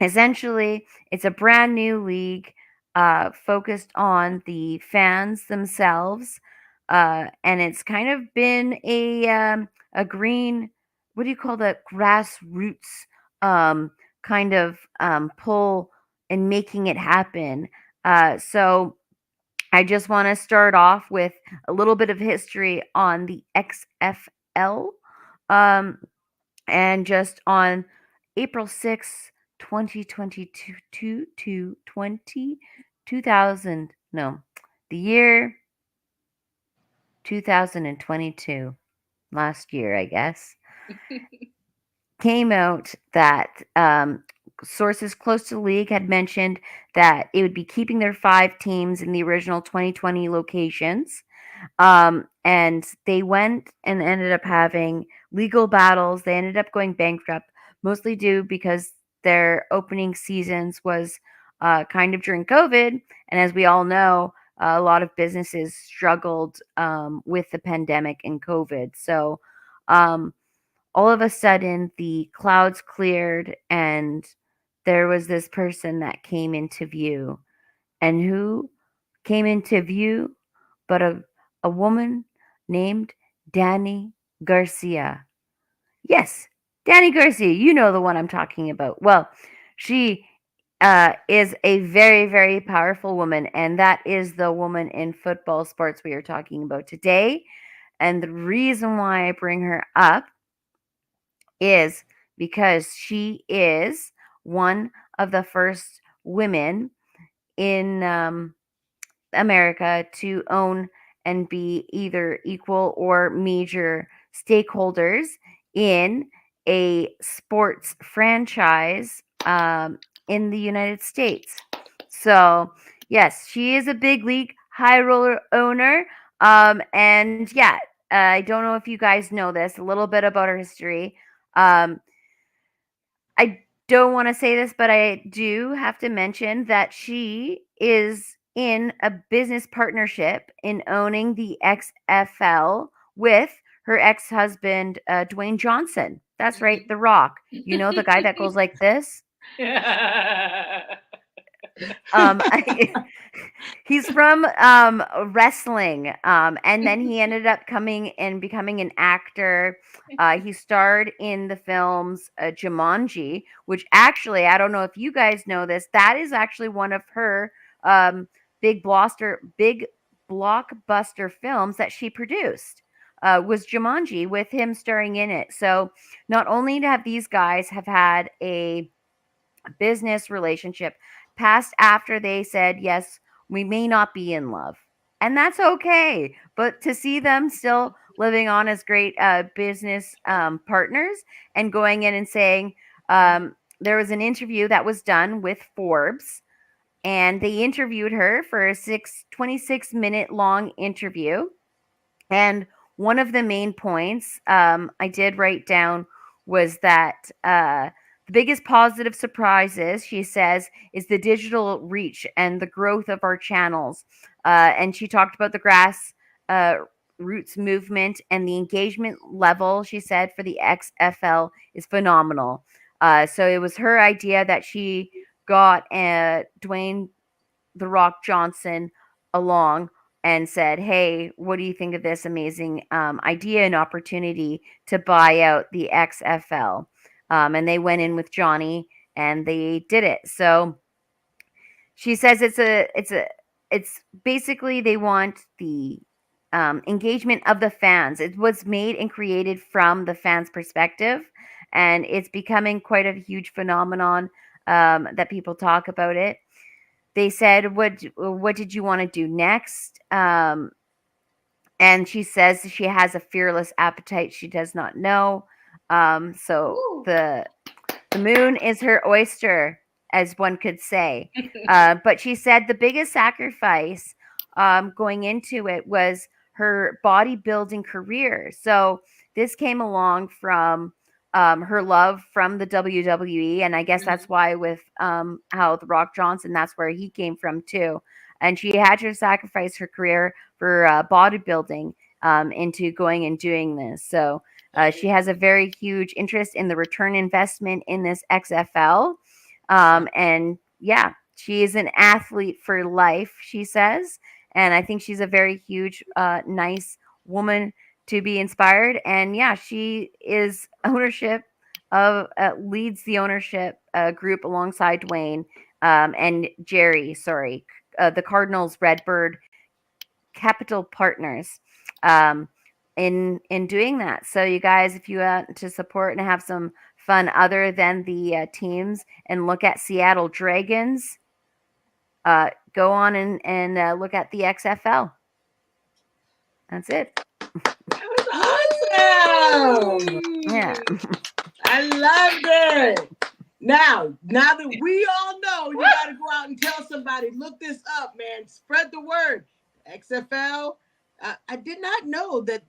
essentially, it's a brand new league focused on the fans themselves. And it's kind of been a green, what do you call that, grassroots kind of pull and making it happen. So I just want to start off with a little bit of history on the XFL. And just on April 6th, 2022 to 2000, no, the year 2022, last year, I guess, came out that sources close to the league had mentioned that it would be keeping their 5 teams in the original 2020 locations. And they went and ended up having legal battles. They ended up going bankrupt, mostly due because their opening seasons was kind of during COVID. And as we all know, a lot of businesses struggled with the pandemic and COVID. So all of a sudden, the clouds cleared and there was this person that came into view. And who came into view but a woman named Danny Garcia. Yes, Danny Garcia. You know the one I'm talking about. Well, she is a very, very powerful woman, and that is the woman in football sports we are talking about today. And the reason why I bring her up is because she is one of the first women in America to own and be either equal or major stakeholders in a sports franchise in the United States. So, yes, she is a big league high roller owner. And yeah, I don't know if you guys know this, a little bit about her history. I don't want to say this, but I do have to mention that she is in a business partnership in owning the XFL with her ex-husband, Dwayne Johnson. That's right, The Rock. You know, the guy that goes like this? Um, he's from wrestling, and then he ended up coming and becoming an actor. He starred in the films Jumanji, which actually, I don't know if you guys know this, that is actually one of her um, big blockbuster films that she produced. Was Jumanji with him starring in it. So not only have these guys have had a business relationship passed after they said, yes, we may not be in love. And that's okay. But to see them still living on as great business partners and going in and saying, there was an interview that was done with Forbes, and they interviewed her for a 26-minute long interview. And one of the main points I did write down was that the biggest positive surprises, she says, is the digital reach and the growth of our channels. And she talked about the grass roots movement and the engagement level, she said, for the XFL is phenomenal. So it was her idea that she got Dwayne The Rock Johnson along and said, "Hey, what do you think of this amazing idea and opportunity to buy out the XFL?" And they went in with Johnny and they did it. So she says it's basically they want the engagement of the fans. It was made and created from the fans' perspective, and it's becoming quite a huge phenomenon that people talk about it. They said, what did you want to do next? And she says she has a fearless appetite she does not know. So Ooh. the moon is her oyster, as one could say. But she said the biggest sacrifice going into it was her bodybuilding career. So this came along from her love from the WWE. And I guess that's why with how The Rock Johnson, that's where he came from too. And she had to sacrifice her career for bodybuilding into going and doing this. So she has a very huge interest in the return investment in this XFL. And yeah, she is an athlete for life, she says. And I think she's a very huge, nice woman to be inspired. And yeah, she is ownership of, leads the ownership group alongside Dwayne and Jerry, sorry, the Cardinals Redbird Capital Partners. In doing that. So you guys, if you want to support and have some fun other than the teams and look at Seattle Dragons, go on and look at the XFL. That's it. That was awesome. Yeah. I loved it. Now that we all know, you got to go out and tell somebody. Look this up, man. Spread the word. XFL. I did not know that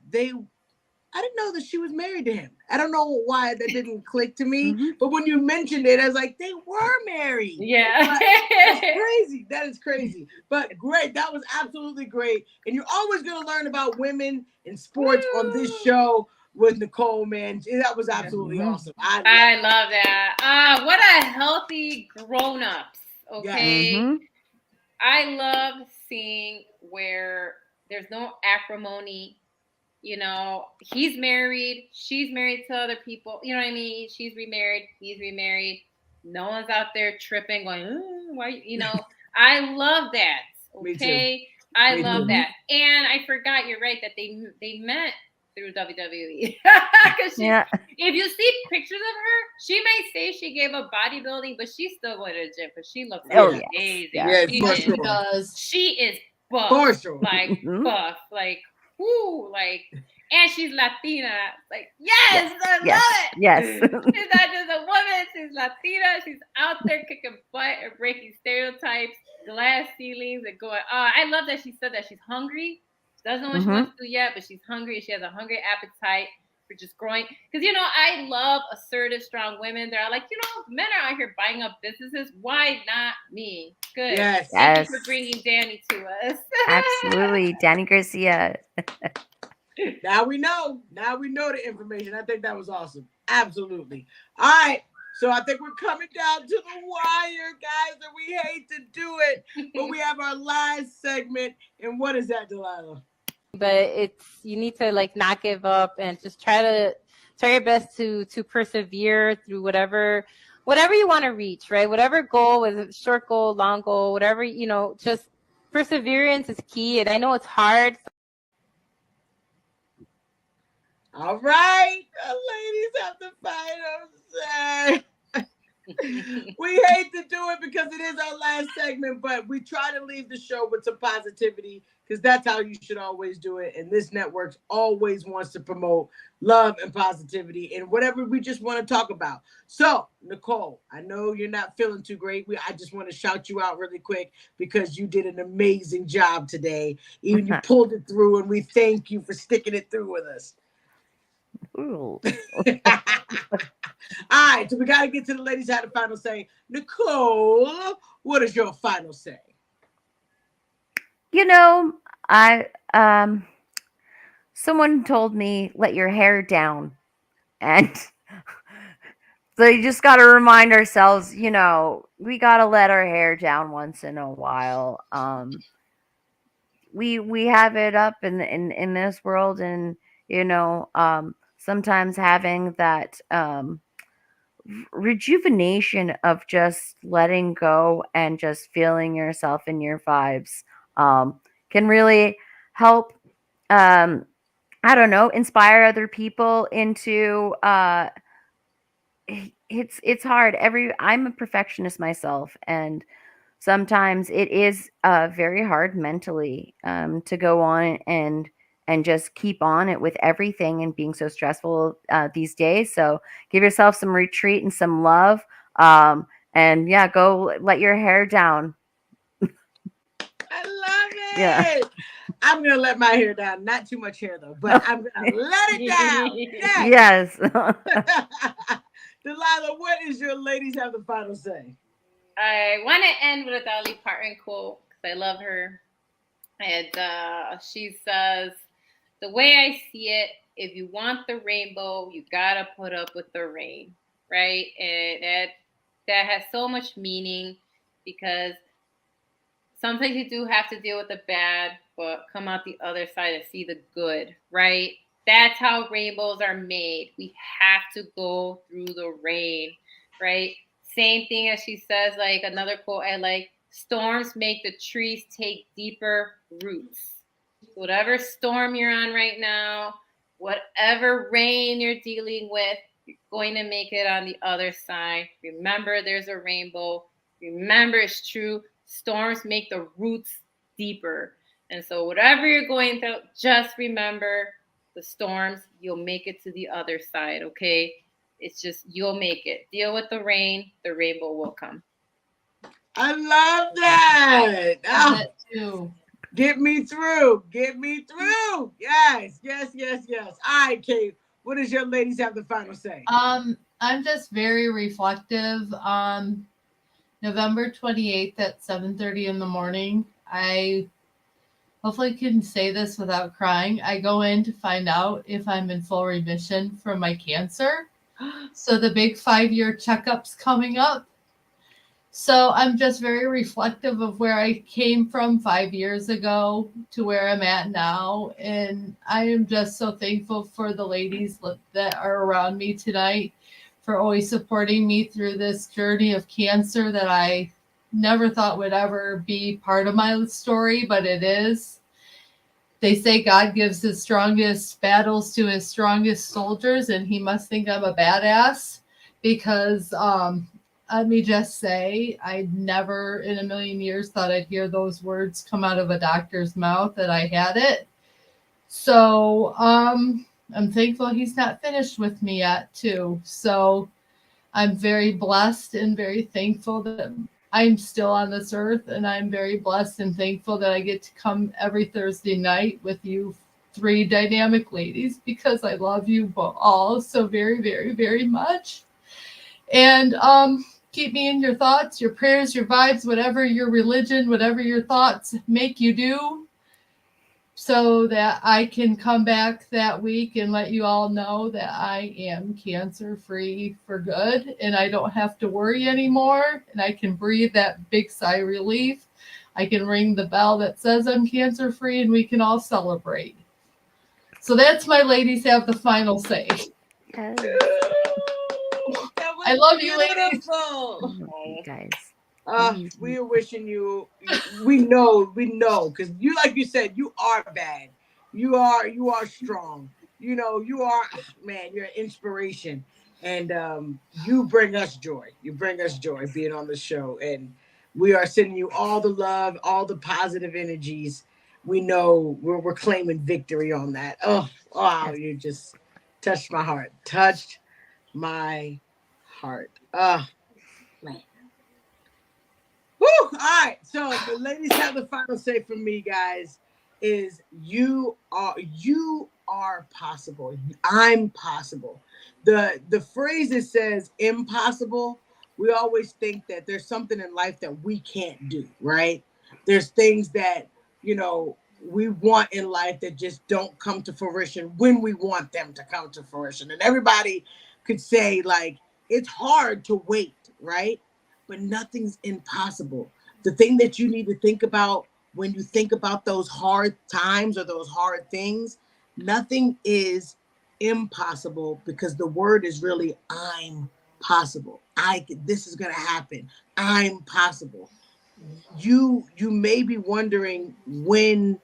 I didn't know that she was married to him. I don't know why that didn't click to me, but when you mentioned it, I was like, they were married. Yeah. That's crazy. That is crazy. But great. That was absolutely great. And you're always going to learn about women in sports on this show with Nicole, man. That was absolutely awesome. I love that. What a healthy grown-ups. Okay. Mhm. I love seeing where there's no acrimony. You know, he's married, she's married to other people. You know what I mean? She's remarried, he's remarried. No one's out there tripping, going, why? You know, I love that. Okay, I love that. And I forgot, you're right, that they met through WWE. Because if you see pictures of her, she may say she gave up bodybuilding, but she's still going to the gym because she looks amazing. Yes, she is buff, for sure. like buff, like. Woo, like, and she's Latina. Like, yes, I love it. Yes. She's not just a woman, she's Latina. She's out there kicking butt and breaking stereotypes, glass ceilings, and going, I love that she said that she's hungry. She doesn't know what she wants to do yet, but she's hungry. She has a hungry appetite for just growing. Because, you know, I love assertive, strong women. They're like, you know, men are out here buying up businesses. Why not me? Good. Yes. Thank you for bringing Danny to us. Absolutely. Danny Garcia. Now we know the information. I think that was awesome. Absolutely. All right. So I think we're coming down to the wire, guys, and we hate to do it. But we have our last segment. And what is that, Delilah? But you need to like not give up and just try your best to persevere through whatever you want to reach, right? Whatever goal, whether it's short goal, long goal, whatever, just perseverance is key. And I know it's hard. All right, the ladies have the final say. We hate to do it because it is our last segment, but we try to leave the show with some positivity because that's how you should always do it. And this network always wants to promote love and positivity and whatever we just want to talk about. So, Nicole, I know you're not feeling too great. I just want to shout you out really quick because you did an amazing job today. Even you pulled it through, and we thank you for sticking it through with us. Ooh. All right, so we got to get to the ladies had a final say. Nicole, what is your final say? Someone told me let your hair down, and so you just got to remind ourselves, we got to let our hair down once in a while. We have it up in this world, and sometimes having that rejuvenation of just letting go and just feeling yourself in your vibes can really help inspire other people into it's hard. I'm a perfectionist myself, and sometimes it is very hard mentally to go on and just keep on it with everything and being so stressful these days. So give yourself some retreat and some love. And yeah, go let your hair down. I love it. Yeah. I'm going to let my hair down. Not too much hair, though, but I'm going to let it down. Yes. Delilah, what is your ladies have the final say? I want to end with a Dolly Parton quote because I love her. And she says, "The way I see it, if you want the rainbow, you got to put up with the rain." Right? And that has so much meaning because sometimes you do have to deal with the bad, but come out the other side and see the good, right? That's how rainbows are made. We have to go through the rain, right? Same thing as she says, like another quote I like, storms make the trees take deeper roots. Whatever storm you're on right now, whatever rain you're dealing with, you're going to make it on the other side. Remember, there's a rainbow. Remember, it's true. Storms make the roots deeper. And so whatever you're going through, just remember the storms, you'll make it to the other side, okay? It's just, you'll make it. Deal with the rain, the rainbow will come. I love that. That too. Get me through. Get me through. Yes, yes, yes, yes. All right, Kate, what does your ladies have the final say? I'm just very reflective. November 28th at 7:30 in the morning, I hopefully can say this without crying. I go in to find out if I'm in full remission from my cancer. So the big 5-year checkup's coming up. So I'm just very reflective of where I came from 5 years ago to where I'm at now. And I am just so thankful for the ladies that are around me tonight for always supporting me through this journey of cancer that I never thought would ever be part of my story, but it is. They say God gives his strongest battles to his strongest soldiers, and he must think I'm a badass because let me just say, I never in a million years thought I'd hear those words come out of a doctor's mouth that I had it. So I'm thankful he's not finished with me yet, too. So I'm very blessed and very thankful that I'm still on this earth, and I'm very blessed and thankful that I get to come every Thursday night with you 3 dynamic ladies because I love you all so very, very, very much. And keep me in your thoughts, your prayers, your vibes, whatever your religion, whatever your thoughts make you do. so that I can come back that week and let you all know that I am cancer free for good and I don't have to worry anymore and I can breathe that big sigh of relief. I can ring the bell that says I'm cancer free and we can all celebrate. So that's my ladies have the final say. That was I love you, ladies. beautiful. You guys. We are wishing you. We know, because you, like you said, you are bad. You are strong. You know, you are, man. You're an inspiration, and you bring us joy. You bring us joy being on the show, and we are sending you all the love, all the positive energies. We know we're claiming victory on that. Oh, wow! You just touched my heart. Touched my heart. Man. Woo! All right. So the ladies have the final say for me, guys. Is you are possible. I'm possible. The phrase that says impossible, we always think that there's something in life that we can't do, right? There's things that, we want in life that just don't come to fruition when we want them to come to fruition. And everybody could say, like, it's hard to wait, right? But nothing's impossible. The thing that you need to think about when you think about those hard times or those hard things, nothing is impossible because the word is really I'm possible. This is going to happen. I'm possible. You may be wondering when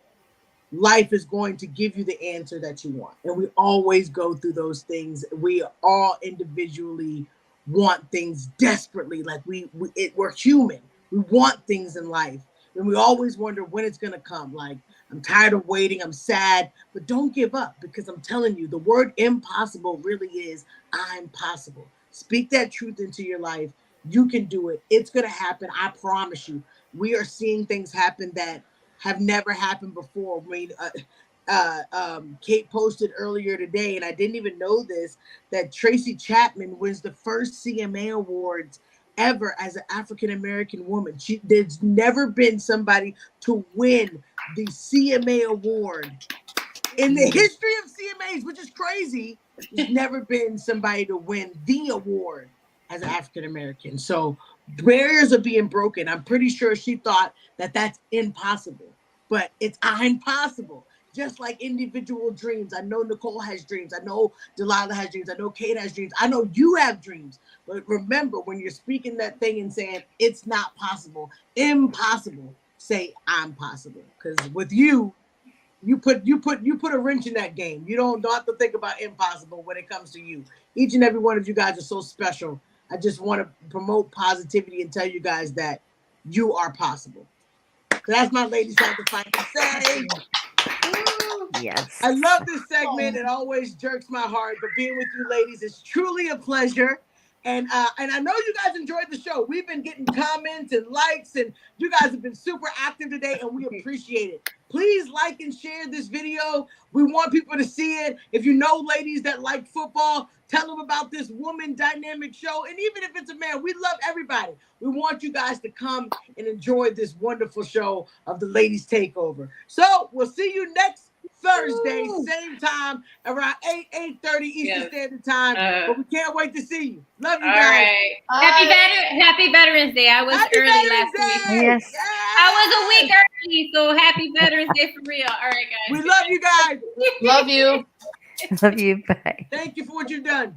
life is going to give you the answer that you want. And we always go through those things. We all individually want things desperately. Like we're human. We want things in life. And we always wonder when it's going to come. Like, I'm tired of waiting. I'm sad. But don't give up, because I'm telling you, the word impossible really is I'm possible. Speak that truth into your life. You can do it. It's going to happen. I promise you. We are seeing things happen that have never happened before. I mean, Kate posted earlier today, and I didn't even know this, that Tracy Chapman wins the first CMA Awards ever as an African-American woman. There's never been somebody to win the CMA Award in the history of CMAs, which is crazy. There's never been somebody to win the award as an African-American. So barriers are being broken. I'm pretty sure she thought that that's impossible, but it's impossible. Just like individual dreams. I know Nicole has dreams. I know Delilah has dreams. I know Kate has dreams. I know you have dreams. But remember, when you're speaking that thing and saying it's not possible, impossible, say I'm possible. Because with you put a wrench in that game. You don't have to think about impossible when it comes to you. Each and every one of you guys are so special. I just want to promote positivity and tell you guys that you are possible. So that's my ladies have the final say. Yes. I love this segment. It always jerks my heart, but being with you ladies is truly a pleasure. And I know you guys enjoyed the show. We've been getting comments and likes, and you guys have been super active today, and we appreciate it. Please like and share this video. We want people to see it. If you know ladies that like football, tell them about this woman dynamic show. And even if it's a man, we love everybody. We want you guys to come and enjoy this wonderful show of the Ladies Takeover. So we'll see you next Thursday, same time, around 8:30 Eastern Standard Time. But we can't wait to see you. Love you guys. All right. Happy Veterans Day. I was Happy early Veterans last Day. week. Yes. I was a week early, so happy Veterans Day for real. All right, guys. We love you guys. Love you. Love you. Bye. Thank you for what you've done.